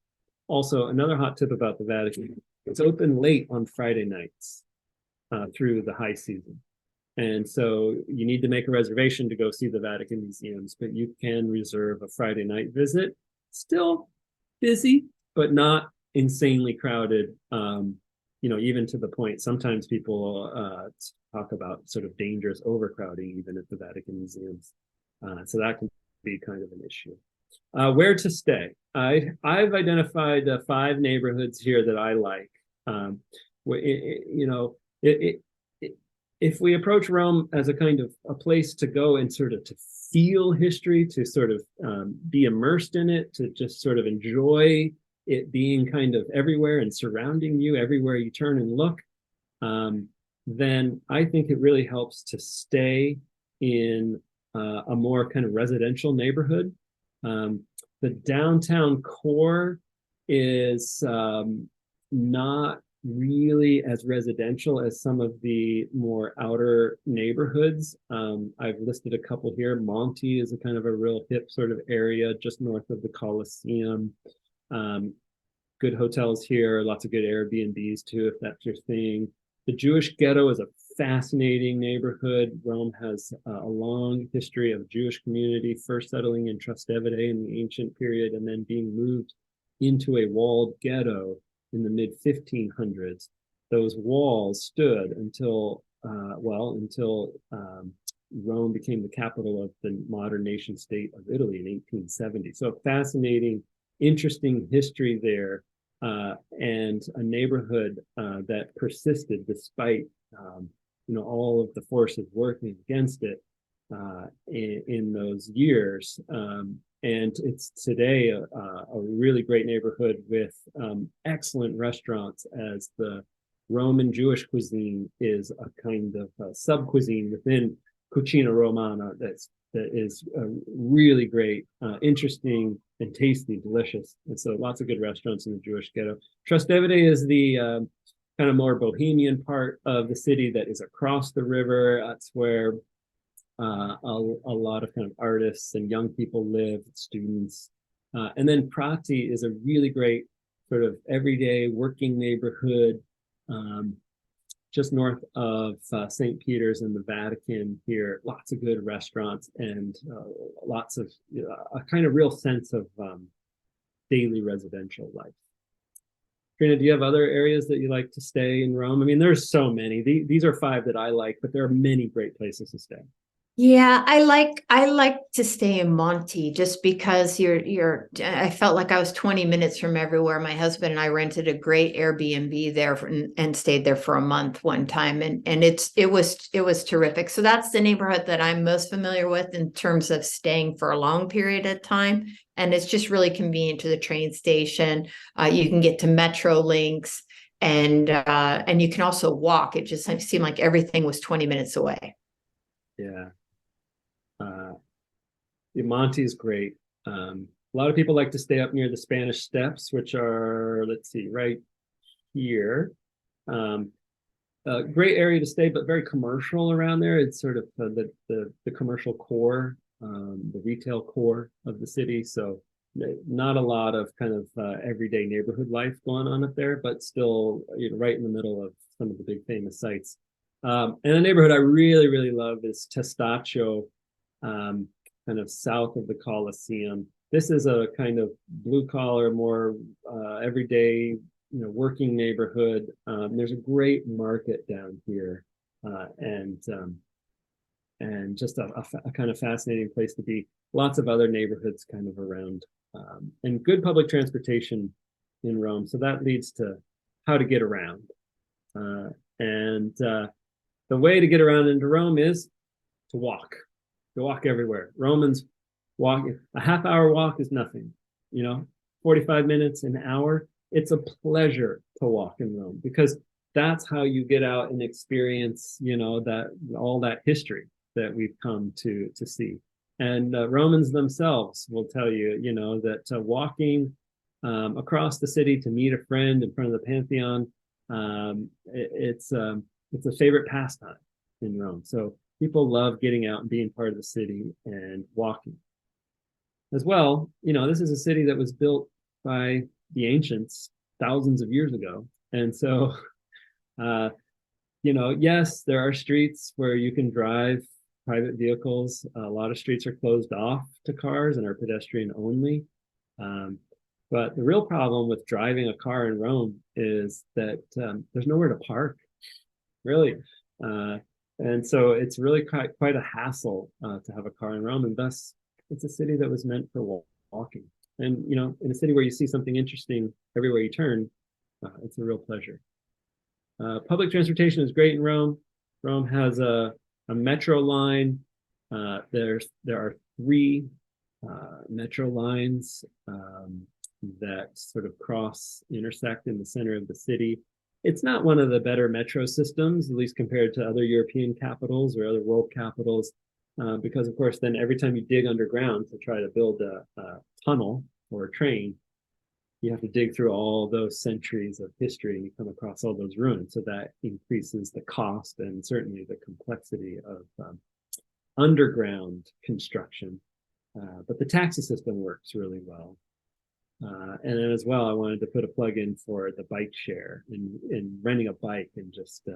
Also, another hot tip about the Vatican, it's open late on Friday nights through the high season. And so you need to make a reservation to go see the Vatican museums, but you can reserve a Friday night visit. Still busy, but not insanely crowded. Even to the point, sometimes people talk about sort of dangerous overcrowding even at the Vatican museums. So that can be kind of an issue. Where to stay? I've identified 5 neighborhoods here that I like. If we approach Rome as a kind of a place to go and sort of to feel history, to sort of be immersed in it, to just sort of enjoy it being kind of everywhere and surrounding you everywhere you turn and look, then I think it really helps to stay in a more kind of residential neighborhood. The downtown core is not really as residential as some of the more outer neighborhoods. I've listed a couple here. Monte is a kind of a real hip sort of area just north of the Colosseum. Good hotels here, lots of good Airbnbs too, if that's your thing. The Jewish ghetto is a fascinating neighborhood. Rome has a long history of Jewish community, first settling in Trastevere in the ancient period and then being moved into a walled ghetto in the mid-1500s. Those walls stood until Rome became the capital of the modern nation state of Italy in 1870. So fascinating, interesting history there, and a neighborhood that persisted despite all of the forces working against it in those years. And it's today a really great neighborhood with excellent restaurants, as the Roman Jewish cuisine is a kind of sub-cuisine within Cucina Romana that is really great, interesting, and tasty, delicious. And so lots of good restaurants in the Jewish ghetto. Trastevere is the kind of more bohemian part of the city that is across the river. That's where a lot of kind of artists and young people live, students. And then Prati is a really great sort of everyday working neighborhood, just north of St. Peter's and the Vatican here. Lots of good restaurants and lots of a kind of real sense of daily residential life. Trina, do you have other areas that you like to stay in Rome? I mean, there's so many. These are 5 that I like, but there are many great places to stay. Yeah, I like to stay in Monte just because I felt like I was 20 minutes from everywhere. My husband and I rented a great Airbnb there and stayed there for a month one time, and it was terrific. So that's the neighborhood that I'm most familiar with in terms of staying for a long period of time, and it's just really convenient to the train station. You can get to Metro links, and you can also walk. It just seemed like everything was 20 minutes away. Yeah. Monte is great. A lot of people like to stay up near the Spanish Steps, which are, let's see, right here. Great area to stay, but very commercial around there. It's sort of the commercial core, the retail core of the city. So not a lot of kind of everyday neighborhood life going on up there, but still, right in the middle of some of the big famous sites. And a neighborhood I really, really love is Testaccio, kind of south of the Coliseum. This is a kind of blue collar, more everyday, working neighborhood. There's a great market down here, and just a kind of fascinating place to be. Lots of other neighborhoods kind of around, and good public transportation in Rome. So that leads to how to get around. And the way to get around into Rome is to walk. To walk everywhere. Romans walk. A half-hour walk is nothing. 45 minutes, an hour. It's a pleasure to walk in Rome, because that's how you get out and experience, that all that history that we've come to see. And Romans themselves will tell you, that walking across the city to meet a friend in front of the Pantheon, it's a favorite pastime in Rome. So people love getting out and being part of the city and walking. As well, this is a city that was built by the ancients thousands of years ago. And so, yes, there are streets where you can drive private vehicles. A lot of streets are closed off to cars and are pedestrian only. But the real problem with driving a car in Rome is that there's nowhere to park, really. And so it's really quite a hassle to have a car in Rome, and thus it's a city that was meant for walking. And, in a city where you see something interesting everywhere you turn, it's a real pleasure. Public transportation is great in Rome. Rome has a metro line. There are 3 metro lines that sort of intersect in the center of the city. It's not one of the better metro systems, at least compared to other European capitals or other world capitals, because, of course, then every time you dig underground to try to build a tunnel or a train, you have to dig through all those centuries of history, and you come across all those ruins. So that increases the cost and certainly the complexity of underground construction. But the taxi system works really well. And then as well, I wanted to put a plug in for the bike share and renting a bike and just,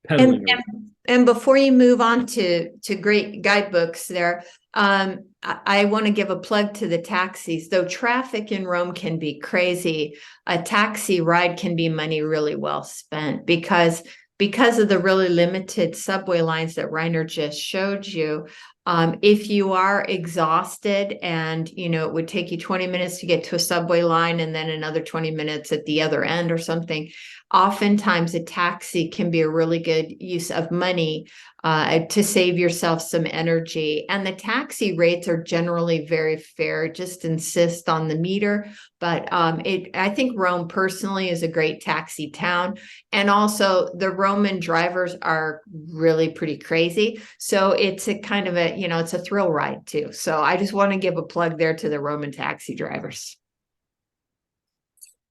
pedaling around. And before you move on to great guidebooks there, I want to give a plug to the taxis. Though traffic in Rome can be crazy, a taxi ride can be money really well spent, because of the really limited subway lines that Rainer just showed you. If you are exhausted and, it would take you 20 minutes to get to a subway line and then another 20 minutes at the other end or something, oftentimes a taxi can be a really good use of money to save yourself some energy. And the taxi rates are generally very fair. Just insist on the meter. But I think Rome personally is a great taxi town. And also the Roman drivers are really pretty crazy. So it's a kind of it's a thrill ride too. So I just want to give a plug there to the Roman taxi drivers.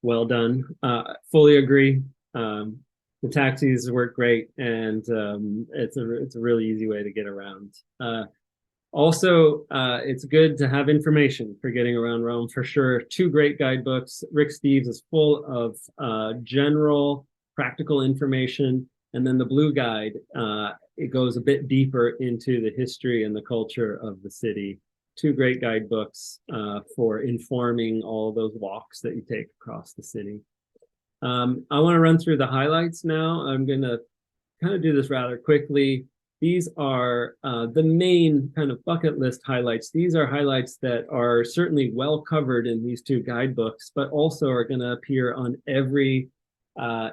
Well done. Fully agree. The taxis work great, and it's a really easy way to get around. Also, it's good to have information for getting around Rome, for sure. 2 great guidebooks. Rick Steves is full of general practical information, and then the Blue Guide, it goes a bit deeper into the history and the culture of the city. 2 great guidebooks for informing all those walks that you take across the city. I want to run through the highlights now. I'm going to kind of do this rather quickly. These are the main kind of bucket list highlights. These are highlights that are certainly well covered in these 2 guidebooks, but also are going to appear on every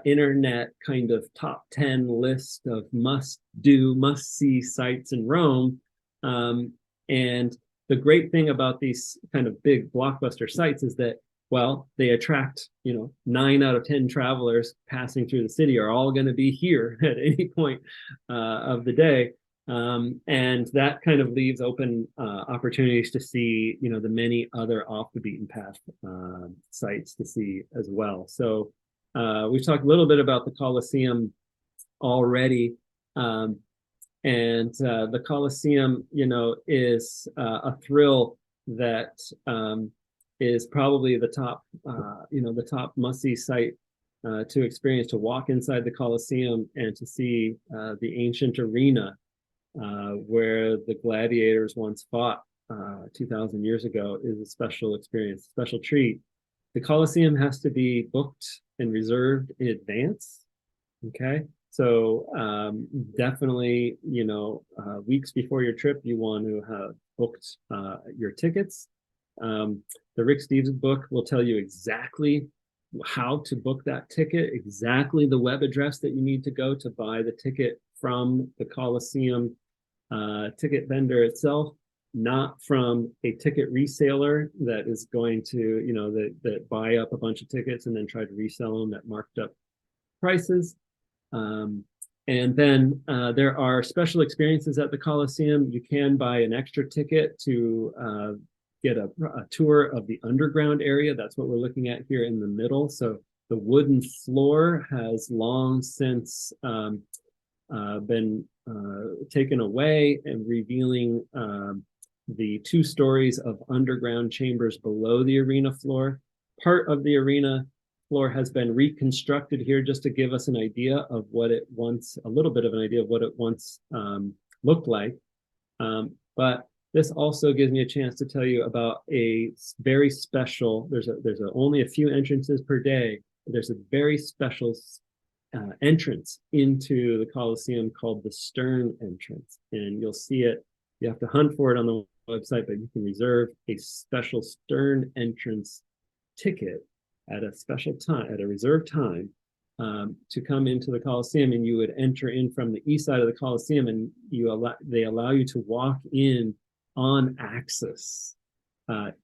internet kind of top 10 list of must-do, must-see sites in Rome. And the great thing about these kind of big blockbuster sites is that Well, they attract, 9 out of 10 travelers passing through the city are all going to be here at any point of the day. And that kind of leaves open opportunities to see, the many other off the beaten path sites to see as well. So we've talked a little bit about the Colosseum already. And the Colosseum, is a thrill that is probably the top, the top must-see site to experience, to walk inside the Colosseum and to see the ancient arena where the gladiators once fought 2,000 years ago is a special experience, special treat. The Colosseum has to be booked and reserved in advance. Okay. So definitely, weeks before your trip, you want to have booked your tickets. The Rick Steves book will tell you exactly how to book that ticket, exactly the web address that you need to go to buy the ticket from the Colosseum ticket vendor itself, not from a ticket reseller that is going to, that buy up a bunch of tickets and then try to resell them at marked up prices. And then there are special experiences at the Colosseum. You can buy an extra ticket to get a tour of the underground area. That's what we're looking at here in the middle. So the wooden floor has long since been taken away, and revealing the 2 stories of underground chambers below the arena floor. Part of the arena floor has been reconstructed here just to give us an idea of what it once, a little bit of an idea of what it once looked like. But this also gives me a chance to tell you about a very special, there's only a few entrances per day. There's a very special entrance into the Colosseum called the Stern entrance. And you'll see it, you have to hunt for it on the website, but you can reserve a special Stern entrance ticket at a special time, at a reserved time, to come into the Colosseum, and you would enter in from the east side of the Colosseum, and they allow you to walk in on axis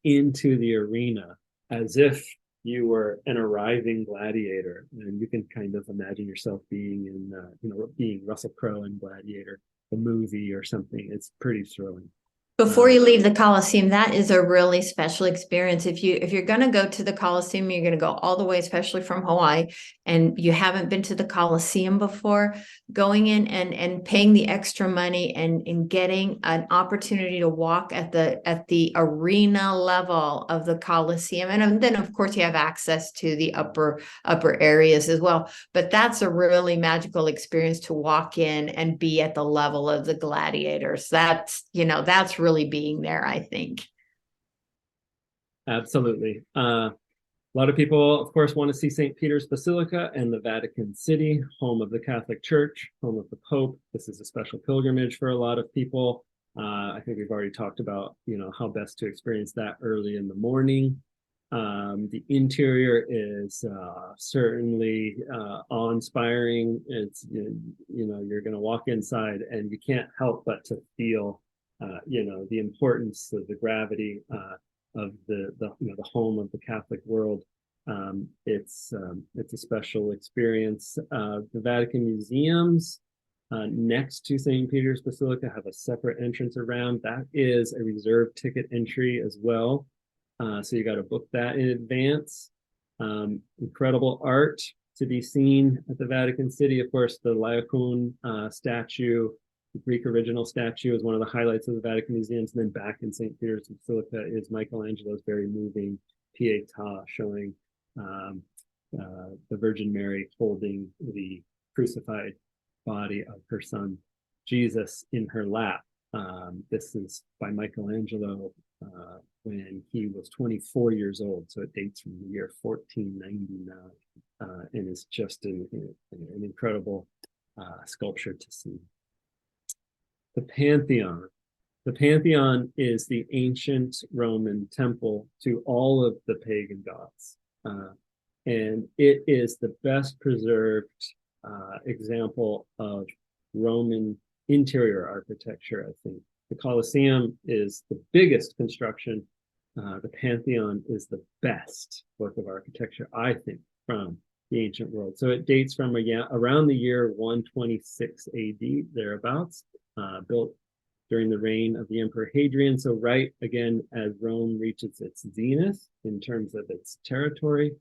into the arena as if you were an arriving gladiator, and you can kind of imagine yourself being in, being Russell Crowe in Gladiator, the movie or something. It's pretty thrilling. Before you leave the Colosseum, that is a really special experience. If you're going to go to the Colosseum, you're going to go all the way, especially from Hawaii, and you haven't been to the Colosseum before, going in and paying the extra money and getting an opportunity to walk at the arena level of the Colosseum, and then of course you have access to the upper areas as well. But that's a really magical experience to walk in and be at the level of the gladiators. That's really being there, I think. Absolutely. A lot of people, of course, want to see St. Peter's Basilica and the Vatican City, home of the Catholic Church, home of the Pope. This is a special pilgrimage for a lot of people. I think we've already talked about, how best to experience that early in the morning. The interior is certainly awe-inspiring. It's, you're going to walk inside and you can't help but to feel the importance of the gravity of the home of the Catholic world. It's a special experience. The Vatican museums next to St. Peter's Basilica have a separate entrance around. That is a reserved ticket entry as well. So you got to book that in advance. Incredible art to be seen at the Vatican City. Of course, the Laocoon statue, the Greek original statue, is one of the highlights of the Vatican museums. And then back in St. Peter's Basilica is Michelangelo's very moving Pietà, showing the Virgin Mary holding the crucified body of her son Jesus in her lap. This is by Michelangelo when he was 24 years old, so it dates from the year 1499, and is just an incredible sculpture to see. The Pantheon. The Pantheon is the ancient Roman temple to all of the pagan gods. And it is the best preserved example of Roman interior architecture, I think. The Colosseum is the biggest construction the Pantheon is the best work of architecture, I think, from the ancient world. So it dates from around the year 126 AD, thereabouts, built during the reign of the Emperor Hadrian. So right, again, as Rome reaches its zenith in terms of its territory.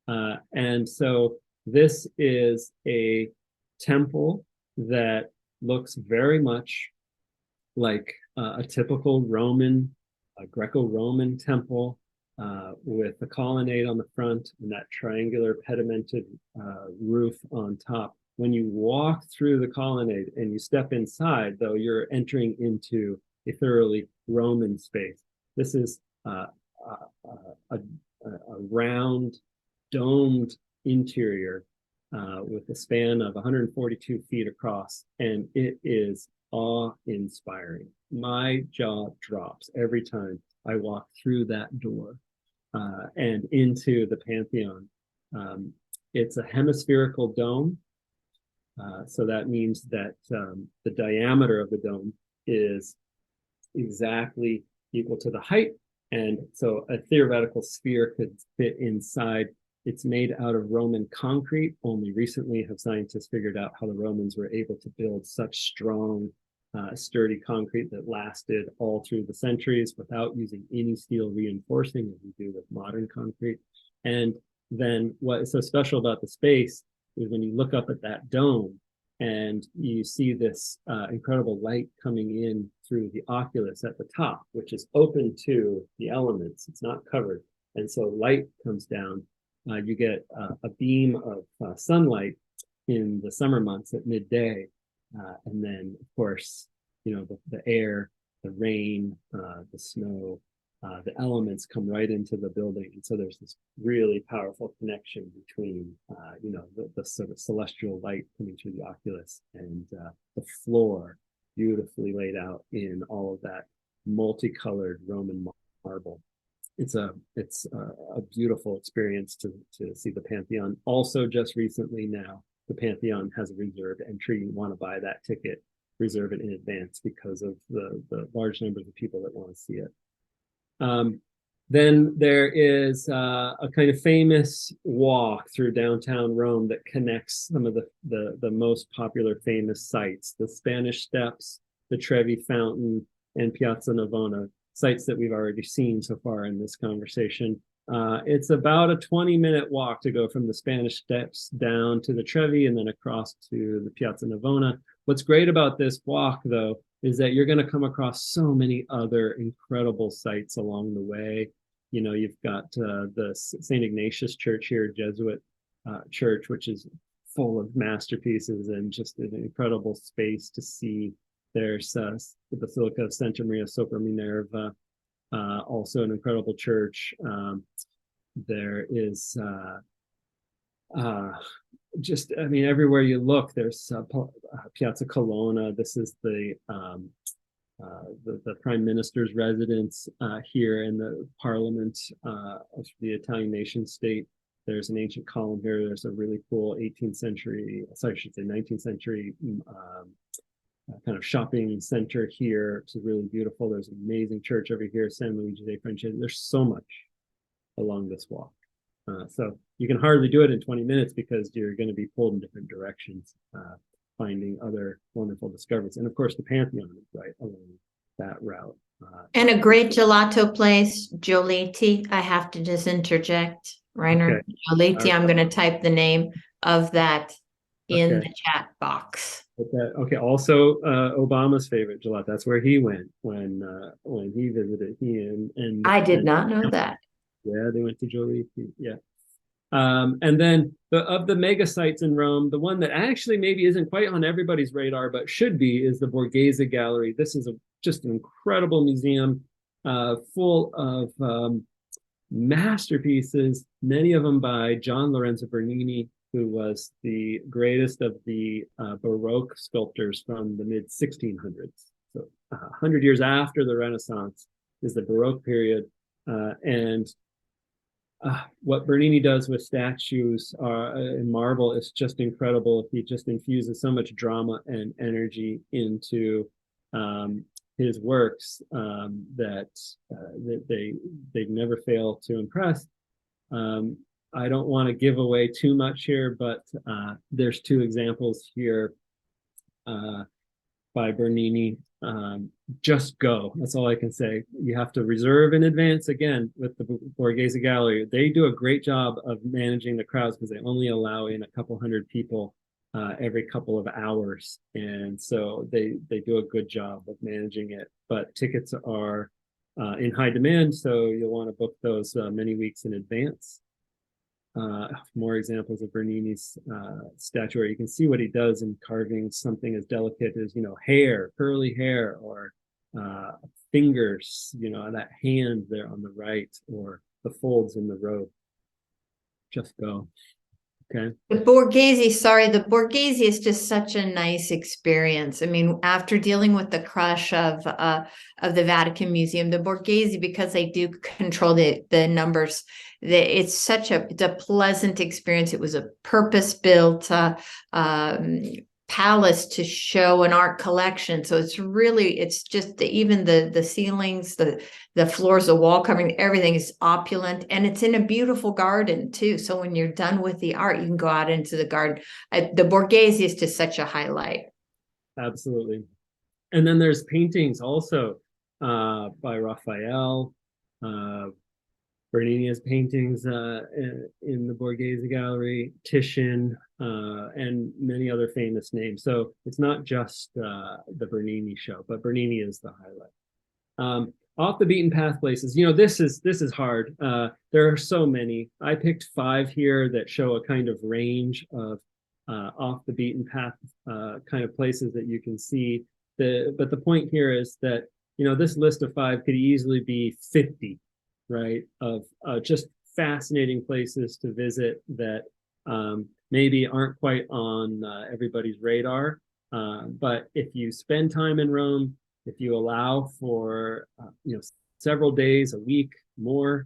And so this is a temple that looks very much like a typical Roman, Greco-Roman temple, with a colonnade on the front and that triangular pedimented roof on top. When you walk through the colonnade and you step inside, though, you're entering into a thoroughly Roman space. This is a round, domed interior with a span of 142 feet across, and it is awe-inspiring. My jaw drops every time I walk through that door and into the Pantheon. It's a hemispherical dome, so that means that the diameter of the dome is exactly equal to the height, and so a theoretical sphere could fit inside. It's made out of Roman concrete. Only recently have scientists figured out how the Romans were able to build such strong, sturdy concrete that lasted all through the centuries without using any steel reinforcing as we do with modern concrete. And then what is so special about the space is when you look up at that dome and you see this incredible light coming in through the oculus at the top, which is open to the elements. It's not covered. And so light comes down. You get a beam of sunlight in the summer months at midday. And then, of course, you know, the air, the rain, the snow, the elements come right into the building. And so there's this really powerful connection between, you know, the sort of celestial light coming through the oculus and the floor beautifully laid out in all of that multicolored Roman marble. It's a beautiful experience to see the Pantheon. Also, just recently now, the Pantheon has a reserved entry. You want to buy that ticket, reserve it in advance because of the large numbers of people that want to see it. Then there is a kind of famous walk through downtown Rome that connects some of the most popular famous sites, the Spanish Steps, the Trevi Fountain, and Piazza Navona, sites that we've already seen so far in this conversation. It's about a 20-minute walk to go from the Spanish Steps down to the Trevi and then across to the Piazza Navona. What's great about this walk, though, is that you're going to come across so many other incredible sites along the way. You know, you've got the St. Ignatius Church here, Jesuit church, which is full of masterpieces and just an incredible space to see. There's the Basilica of Santa Maria sopra Minerva, also an incredible church. There is just, I mean, everywhere you look, there's Piazza Colonna. This is the Prime Minister's residence here in the Parliament of the Italian nation state. There's an ancient column here. There's a really cool 18th century, sorry, I should say 19th century kind of shopping center here. It's really beautiful. There's an amazing church over here, San Luigi dei Francesi. There's so much along this walk. So you can hardly do it in 20 minutes because you're going to be pulled in different directions, finding other wonderful discoveries. And of course, the Pantheon is right along that route. And a great gelato place, Giolitti. I have to just interject, Rainer. Okay. Giolitti, I'm going to type the name of that in the chat box. Okay. Also, Obama's favorite gelato. That's where he went when he visited. He and I did not know that. Yeah, they went to Giolitti. Yeah. And then of the mega sites in Rome, the one that actually maybe isn't quite on everybody's radar, but should be, is the Borghese Gallery. This is just an incredible museum full of masterpieces, many of them by John Lorenzo Bernini, who was the greatest of the Baroque sculptors from the mid-1600s. So 100 years after the Renaissance is the Baroque period. And what Bernini does with statues in marble is just incredible. He just infuses so much drama and energy into his works that they never fail to impress. I don't want to give away too much here, but there's two examples here by Bernini. Just go. That's all I can say. You have to reserve in advance. Again, with the Borghese Gallery, they do a great job of managing the crowds because they only allow in a couple hundred people every couple of hours, and so they do a good job of managing it. But tickets are in high demand, so you'll want to book those many weeks in advance. More examples of Bernini's statuary. You can see what he does in carving something as delicate as, hair, curly hair, or fingers, that hand there on the right, or the folds in the robe. Just go. Okay. The Borghese is just such a nice experience. I mean, after dealing with the crush of the Vatican Museum, the Borghese, because they do control the numbers, it's a pleasant experience. It was a purpose-built palace to show an art collection. So it's just even the ceilings, the floors, the wall covering, everything is opulent, and it's in a beautiful garden too. So when you're done with the art, you can go out into the garden. The Borghese is just such a highlight. Absolutely. And then there's paintings also by Raphael. Bernini has paintings in the Borghese Gallery, Titian, and many other famous names. So it's not just the Bernini show, but Bernini is the highlight. Off the beaten path places, this is hard. There are so many. I picked 5 here that show a kind of range of off the beaten path kind of places that you can see. But the point here is that this list of 5 could easily be 50. Right, of just fascinating places to visit that maybe aren't quite on everybody's radar. But if you spend time in Rome, if you allow for several days, a week, more,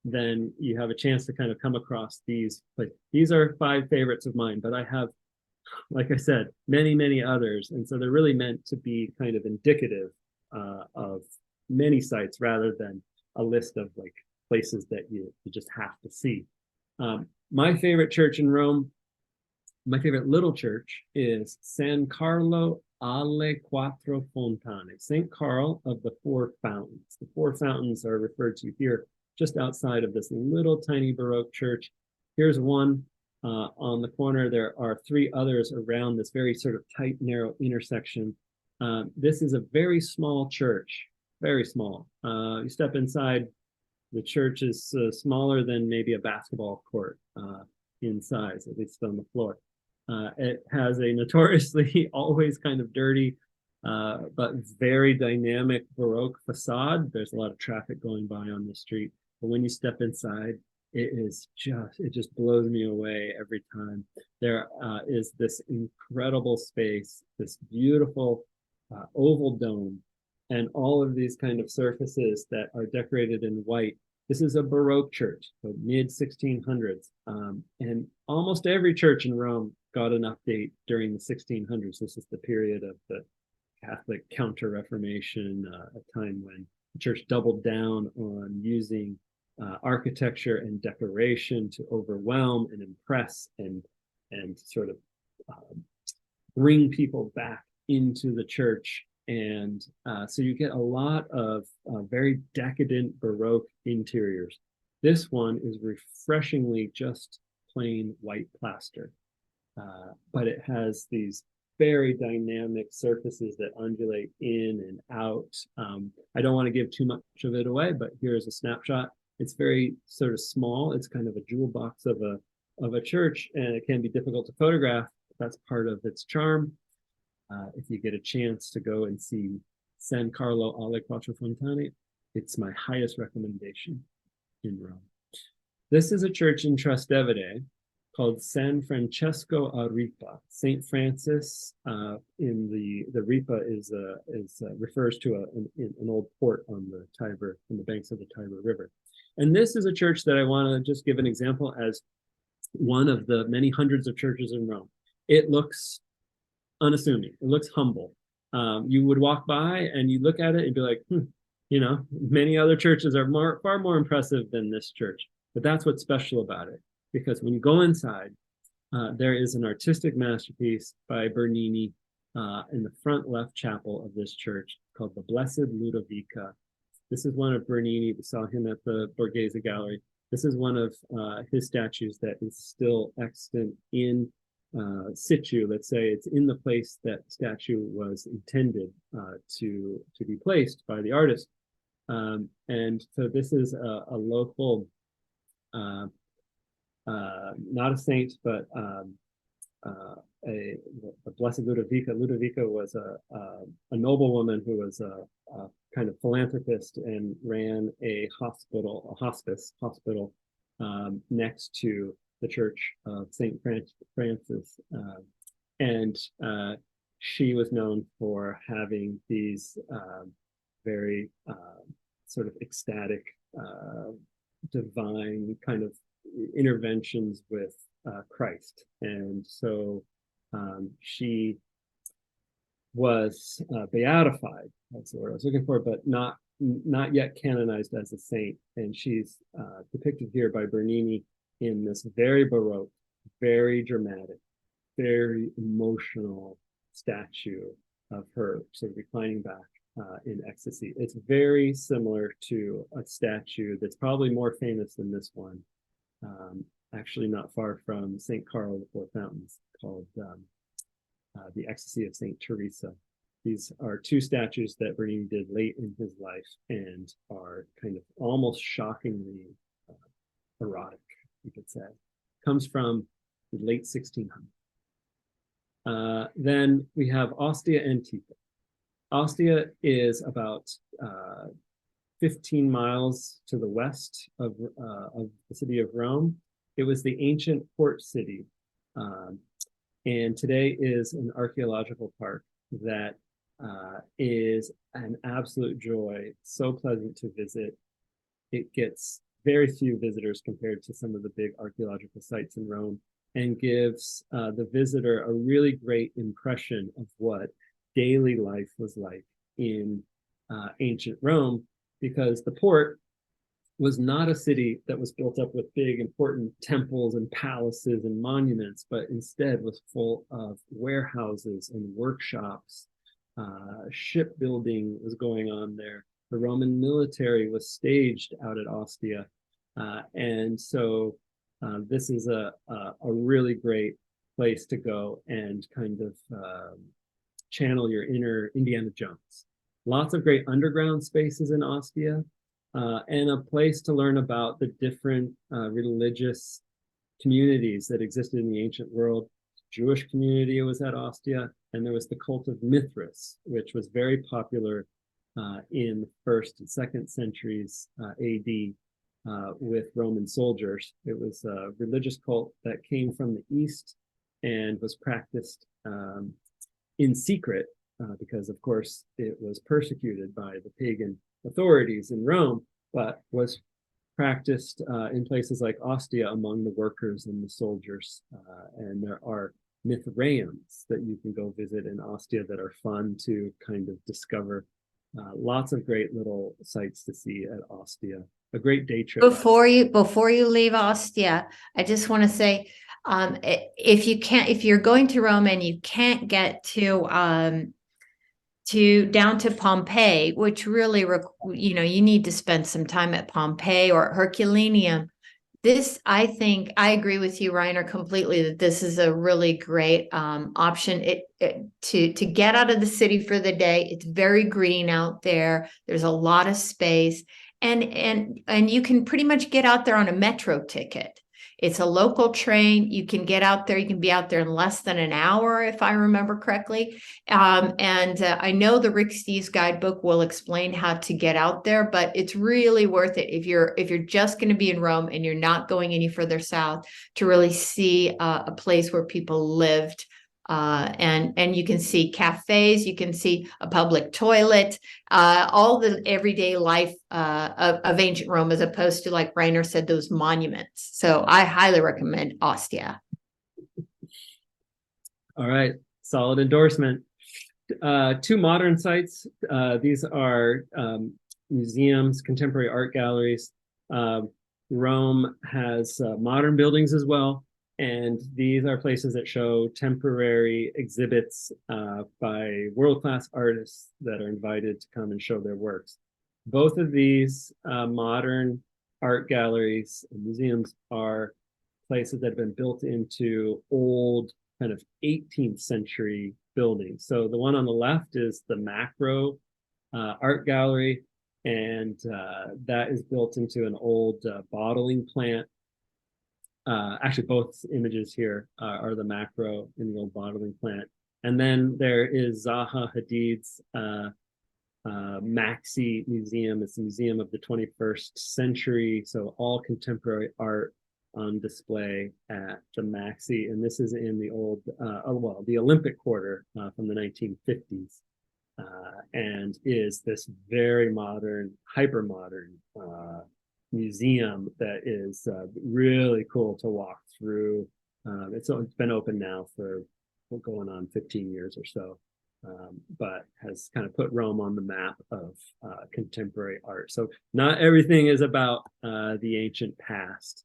then you have a chance to kind of come across these places. These are 5 favorites of mine, but I have, like I said, many others, and so they're really meant to be kind of indicative of many sites rather than a list of like places that you just have to see. My favorite church in Rome, my favorite little church, is San Carlo alle Quattro Fontane, St. Carl of the 4 fountains. The 4 fountains are referred to here just outside of this little tiny Baroque church. Here's one on the corner. There are 3 others around this very sort of tight, narrow intersection. This is a very small church. Very small. You step inside, the church is smaller than maybe a basketball court in size, at least on the floor. It has a notoriously always kind of dirty, but very dynamic Baroque facade. There's a lot of traffic going by on the street. But when you step inside, it just blows me away every time. There is this incredible space, this beautiful oval dome, and all of these kind of surfaces that are decorated in white. This is a Baroque church, so mid-1600s. And almost every church in Rome got an update during the 1600s. This is the period of the Catholic Counter-Reformation, a time when the church doubled down on using architecture and decoration to overwhelm and impress and sort of bring people back into the church. And so you get a lot of very decadent Baroque interiors. This one is refreshingly just plain white plaster, but it has these very dynamic surfaces that undulate in and out. I don't want to give too much of it away, but here's a snapshot. It's very sort of small. It's kind of a jewel box of a church, and it can be difficult to photograph. That's part of its charm. If you get a chance to go and see San Carlo alle Quattro Fontane, it's my highest recommendation in Rome. This is a church in Trastevere called San Francesco a Ripa. Saint Francis in the Ripa refers to an old port on the Tiber, on the banks of the Tiber River. And this is a church that I want to just give an example as one of the many hundreds of churches in Rome. It looks unassuming. It looks humble. You would walk by and you look at it and be like, many other churches are far more impressive than this church. But that's what's special about it, because when you go inside, there is an artistic masterpiece by Bernini in the front left chapel of this church called the Blessed Ludovica. This is one of Bernini. We saw him at the Borghese Gallery. This is one of his statues that is still extant in situ. Let's say it's in the place that the statue was intended to be placed by the artist. And so this is a local, not a saint, but the Blessed Ludovica. Ludovica was a noblewoman who was a kind of philanthropist and ran a hospice hospital next to the Church of St. Francis. And she was known for having these very sort of ecstatic, divine kind of interventions with Christ. And so she was beatified, that's the word I was looking for, but not yet canonized as a saint. And she's depicted here by Bernini in this very Baroque, very dramatic, very emotional statue of her sort of reclining back in ecstasy. It's very similar to a statue that's probably more famous than this one, actually not far from St. Carl the Four Fountains, called The Ecstasy of St. Teresa. These are two statues that Bernini did late in his life and are kind of almost shockingly erotic, you could say. Comes from the late 1600s. Then we have Ostia Antica. Ostia is about 15 miles to the west of the city of Rome. It was the ancient port city, and today is an archaeological park that is an absolute joy, so pleasant to visit. It gets very few visitors compared to some of the big archaeological sites in Rome, and gives the visitor a really great impression of what daily life was like in ancient Rome, because the port was not a city that was built up with big important temples and palaces and monuments, but instead was full of warehouses and workshops. Shipbuilding was going on there. The Roman military was staged out at Ostia. And so this is a really great place to go and kind of channel your inner Indiana Jones. Lots of great underground spaces in Ostia, and a place to learn about the different religious communities that existed in the ancient world. Jewish community was at Ostia, and there was the cult of Mithras, which was very popular in the 1st and 2nd centuries AD with Roman soldiers. It was a religious cult that came from the East and was practiced in secret because, of course, it was persecuted by the pagan authorities in Rome, but was practiced in places like Ostia among the workers and the soldiers. And there are Mithraeums that you can go visit in Ostia that are fun to kind of discover. Lots of great little sites to see at Ostia. A great day trip. Before you leave Ostia, I just want to say, if you're going to Rome and you can't get to down to Pompeii, which really, you need to spend some time at Pompeii or Herculaneum. I think I agree with you, Rainer, completely that this is a really great option to get out of the city for the day. It's very green out there. There's a lot of space, and you can pretty much get out there on a metro ticket. It's a local train. You can get out there. You can be out there in less than an hour, if I remember correctly. And I know the Rick Steves guidebook will explain how to get out there, but it's really worth it if you're just going to be in Rome and you're not going any further south, to really see a place where people lived. And you can see cafes, you can see a public toilet, all the everyday life of ancient Rome, as opposed to, like Rainer said, those monuments. So I highly recommend Ostia. All right, solid endorsement. Two modern sites. These are museums, contemporary art galleries. Rome has modern buildings as well. And these are places that show temporary exhibits by world-class artists that are invited to come and show their works. Both of these modern art galleries and museums are places that have been built into old kind of 18th century buildings. So the one on the left is the Macro Art Gallery, and that is built into an old bottling plant. Actually, both images here are the Macro in the old bottling plant. And then there is Zaha Hadid's Maxi Museum. It's a museum of the 21st century, so all contemporary art on display at the Maxi. And this is in the old, the Olympic Quarter from the 1950s, and is this very modern, hyper-modern museum that is really cool to walk through. It's been open now for going on 15 years or so. But has kind of put Rome on the map of contemporary art. So not everything is about the ancient past.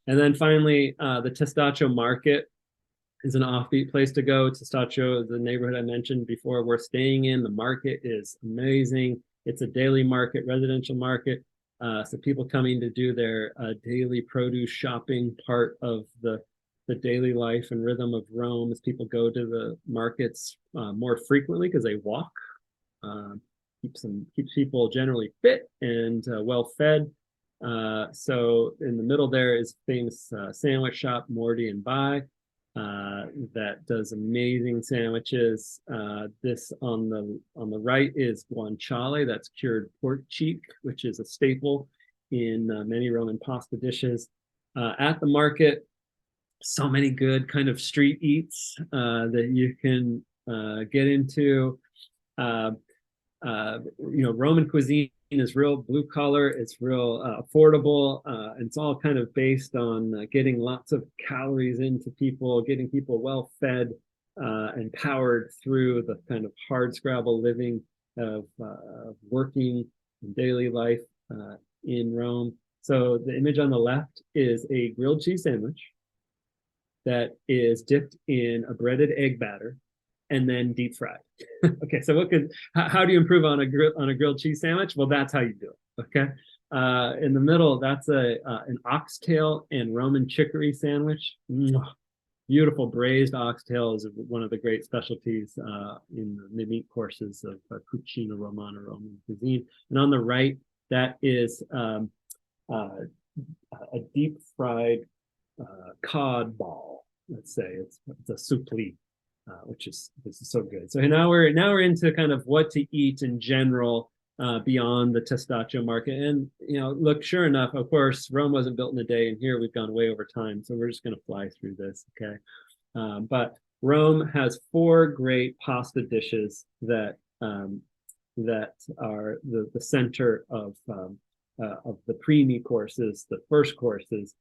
And then finally, the Testaccio Market is an offbeat place to go. Testaccio is the neighborhood I mentioned before we're staying in. The market is amazing. It's a daily market, residential market. So people coming to do their daily produce shopping, part of the daily life and rhythm of Rome, as people go to the markets more frequently because they walk. Keeps people generally fit and well fed. So in the middle there is famous sandwich shop Mordi and Bai that does amazing sandwiches. This on the right is guanciale, that's cured pork cheek, which is a staple in many Roman pasta dishes. At the market, so many good kind of street eats that you can get into. Roman cuisine is real blue collar. It's real affordable. And it's all kind of based on getting lots of calories into people, getting people well fed and powered through the kind of hard scrabble living of working daily life in Rome. So the image on the left is a grilled cheese sandwich that is dipped in a breaded egg batter and then deep fried. Okay, so how do you improve on a grilled cheese sandwich? Well, that's how you do it. Okay, in the middle, that's an oxtail and Roman chicory sandwich. Beautiful braised oxtail is one of the great specialties in the meat courses of Cucina Romana, Roman cuisine. And on the right, that is a deep fried cod ball. Let's say it's a soupli, which is so good. So now we're into kind of what to eat in general beyond the Testaccio Market. And look, sure enough, of course, Rome wasn't built in a day, and here we've gone way over time. So we're just going to fly through this, okay? But Rome has 4 great pasta dishes that are the center of the primi courses, the first courses.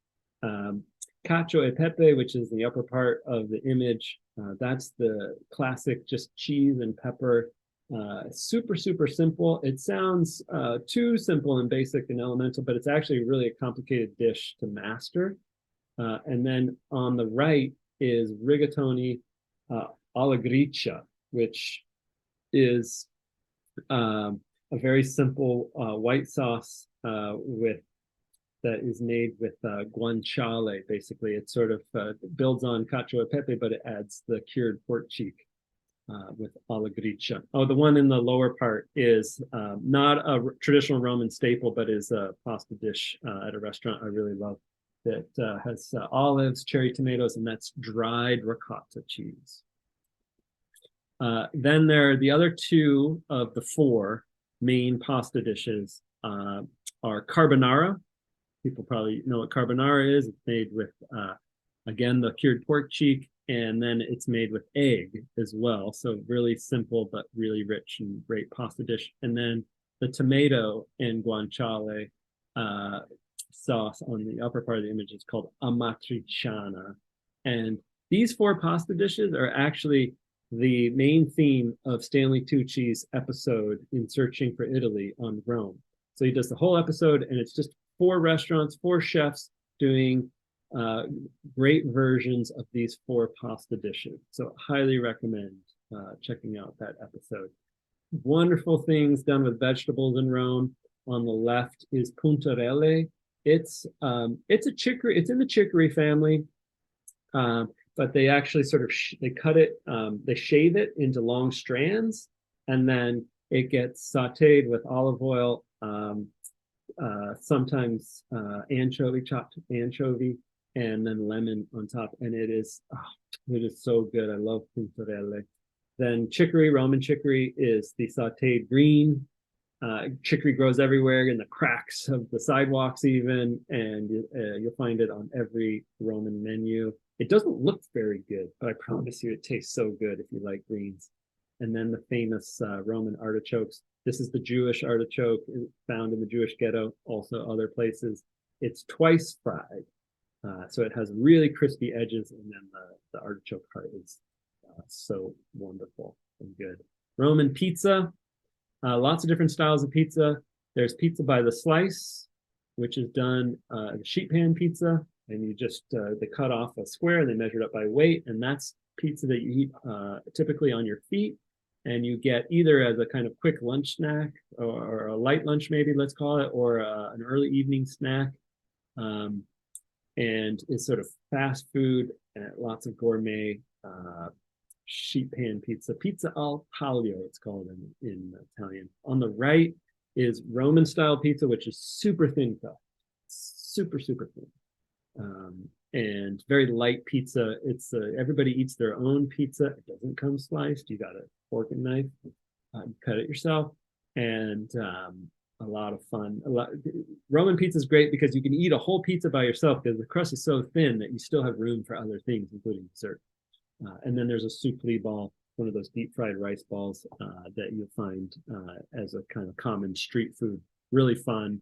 Cacio e pepe, which is the upper part of the image, that's the classic just cheese and pepper. Super, super simple. It sounds too simple and basic and elemental, but it's actually really a complicated dish to master. And then on the right is rigatoni alla gricia, which is a very simple white sauce that is made with guanciale. Basically, it sort of builds on cacio e pepe, but it adds the cured pork cheek with alla gricia. Oh, the one in the lower part is not a traditional Roman staple, but is a pasta dish at a restaurant I really love that has olives, cherry tomatoes, and that's dried ricotta cheese. Then there are the other 2 of the 4 main pasta dishes are carbonara. People probably know what carbonara is. It's made with, again, the cured pork cheek, and then it's made with egg as well. So really simple, but really rich and great pasta dish. And then the tomato and guanciale sauce on the upper part of the image is called amatriciana. And these 4 pasta dishes are actually the main theme of Stanley Tucci's episode in Searching for Italy on Rome. So he does the whole episode, and it's just 4 restaurants, 4 chefs doing great versions of these 4 pasta dishes. So highly recommend checking out that episode. Wonderful things done with vegetables in Rome. On the left is puntarelle. It's a chicory. It's in the chicory family, but they actually sort of they cut it. They shave it into long strands, and then it gets sautéed with olive oil. Sometimes chopped anchovy, and then lemon on top, and it is so good. I love puntarelle. Then chicory, Roman chicory, is the sautéed green. Chicory grows everywhere in the cracks of the sidewalks even, and you'll find it on every Roman menu. It doesn't look very good, but I promise you it tastes so good if you like greens. And then the famous Roman artichokes. This is the Jewish artichoke found in the Jewish ghetto, also other places. It's twice fried, so it has really crispy edges, and then the artichoke part is so wonderful and good. Roman pizza, lots of different styles of pizza. There's pizza by the slice, which is done sheet pan pizza, and you just they cut off a square and they measure it up by weight, and that's pizza that you eat typically on your feet, and you get either as a kind of quick lunch snack or a light lunch, maybe let's call it, or an early evening snack. And it's sort of fast food and lots of gourmet sheet pan pizza. Pizza al taglio, it's called in Italian. On the right is Roman style pizza, which is super thin cut, super thin, and very light pizza. It's everybody eats their own pizza. It doesn't come sliced. You got a fork and knife, cut it yourself, and a lot of fun. Roman pizza is great because you can eat a whole pizza by yourself because the crust is so thin that you still have room for other things, including dessert. And then there's a soupli ball, one of those deep fried rice balls that you'll find as a kind of common street food. Really fun.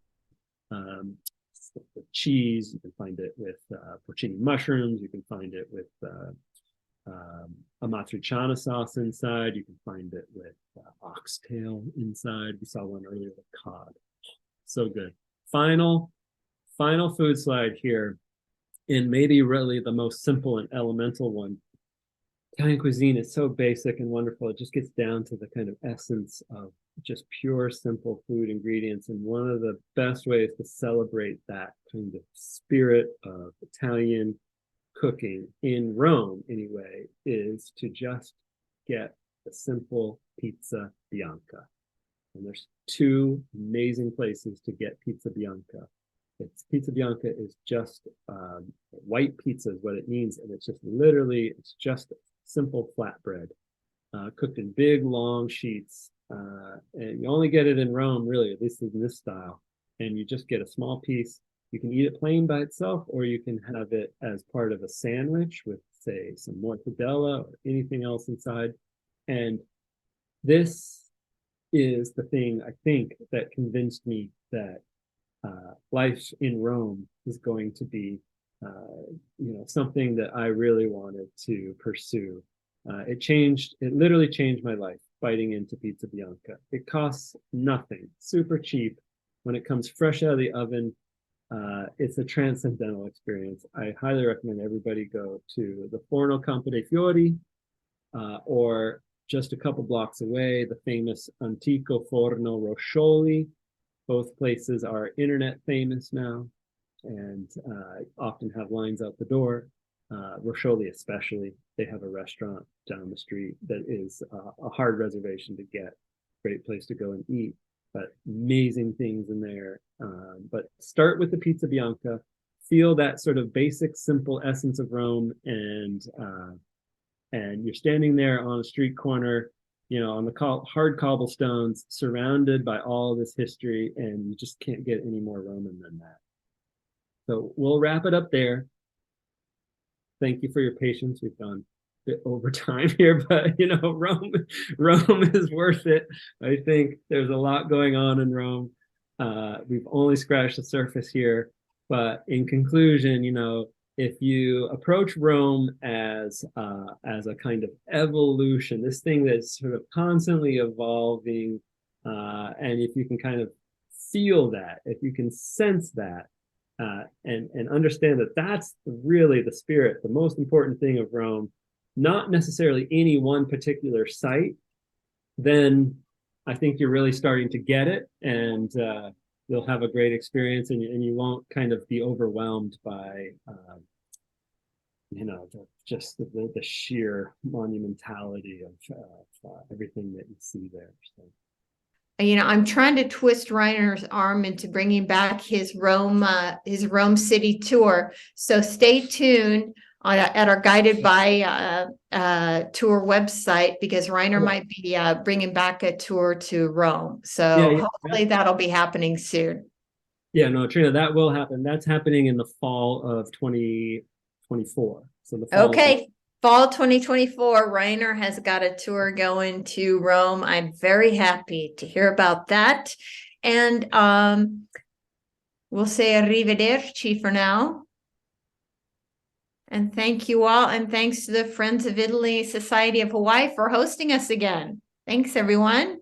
With cheese, you can find it with porcini mushrooms, you can find it with amatriciana sauce inside, you can find it with oxtail inside. We saw one earlier with cod. So good. Final food slide here, and maybe really the most simple and elemental one. Italian cuisine is so basic and wonderful. It just gets down to the kind of essence of just pure, simple food ingredients. And one of the best ways to celebrate that kind of spirit of Italian cooking in Rome, anyway, is to just get a simple pizza bianca. And there's 2 amazing places to get pizza bianca. Pizza bianca is just white pizza is what it means, and it's just literally, it's just simple flatbread cooked in big long sheets, and you only get it in Rome, really, at least in this style, and you just get a small piece. You can eat it plain by itself, or you can have it as part of a sandwich with, say, some mortadella or anything else inside. And this is the thing, I think, that convinced me that life in Rome is going to be something that I really wanted to pursue. It literally changed my life, biting into pizza bianca. It costs nothing, super cheap. When it comes fresh out of the oven, it's a transcendental experience. I highly recommend everybody go to the Forno Campo dei Fiori, or just a couple blocks away, the famous Antico Forno Roscioli. Both places are internet famous now, and often have lines out the door. Roscioli especially, they have a restaurant down the street that is a hard reservation to get. Great place to go and eat, but amazing things in there. But start with the pizza bianca, feel that sort of basic, simple essence of Rome, and you're standing there on a street corner, on the hard cobblestones, surrounded by all this history, and you just can't get any more Roman than that. So we'll wrap it up there. Thank you for your patience. We've gone a bit over time here, but Rome is worth it. I think there's a lot going on in Rome. We've only scratched the surface here, but in conclusion, if you approach Rome as a kind of evolution, this thing that's sort of constantly evolving, and if you can kind of feel that, if you can sense that, and understand that that's really the spirit, the most important thing of Rome, not necessarily any one particular site, then I think you're really starting to get it, and you'll have a great experience, and you won't kind of be overwhelmed by just the sheer monumentality of everything that you see there. So. I'm trying to twist Reiner's arm into bringing back his Rome city tour. So stay tuned at our guided by tour website, because Rainer might be bringing back a tour to Rome. So hopefully that'll be happening soon. Yeah, no, Trina, that will happen. That's happening in the fall of 2024. So the fall. Okay. Fall 2024, Rainer has got a tour going to Rome. I'm very happy to hear about that. And we'll say arrivederci for now. And thank you all. And thanks to the Friends of Italy Society of Hawaii for hosting us again. Thanks, everyone.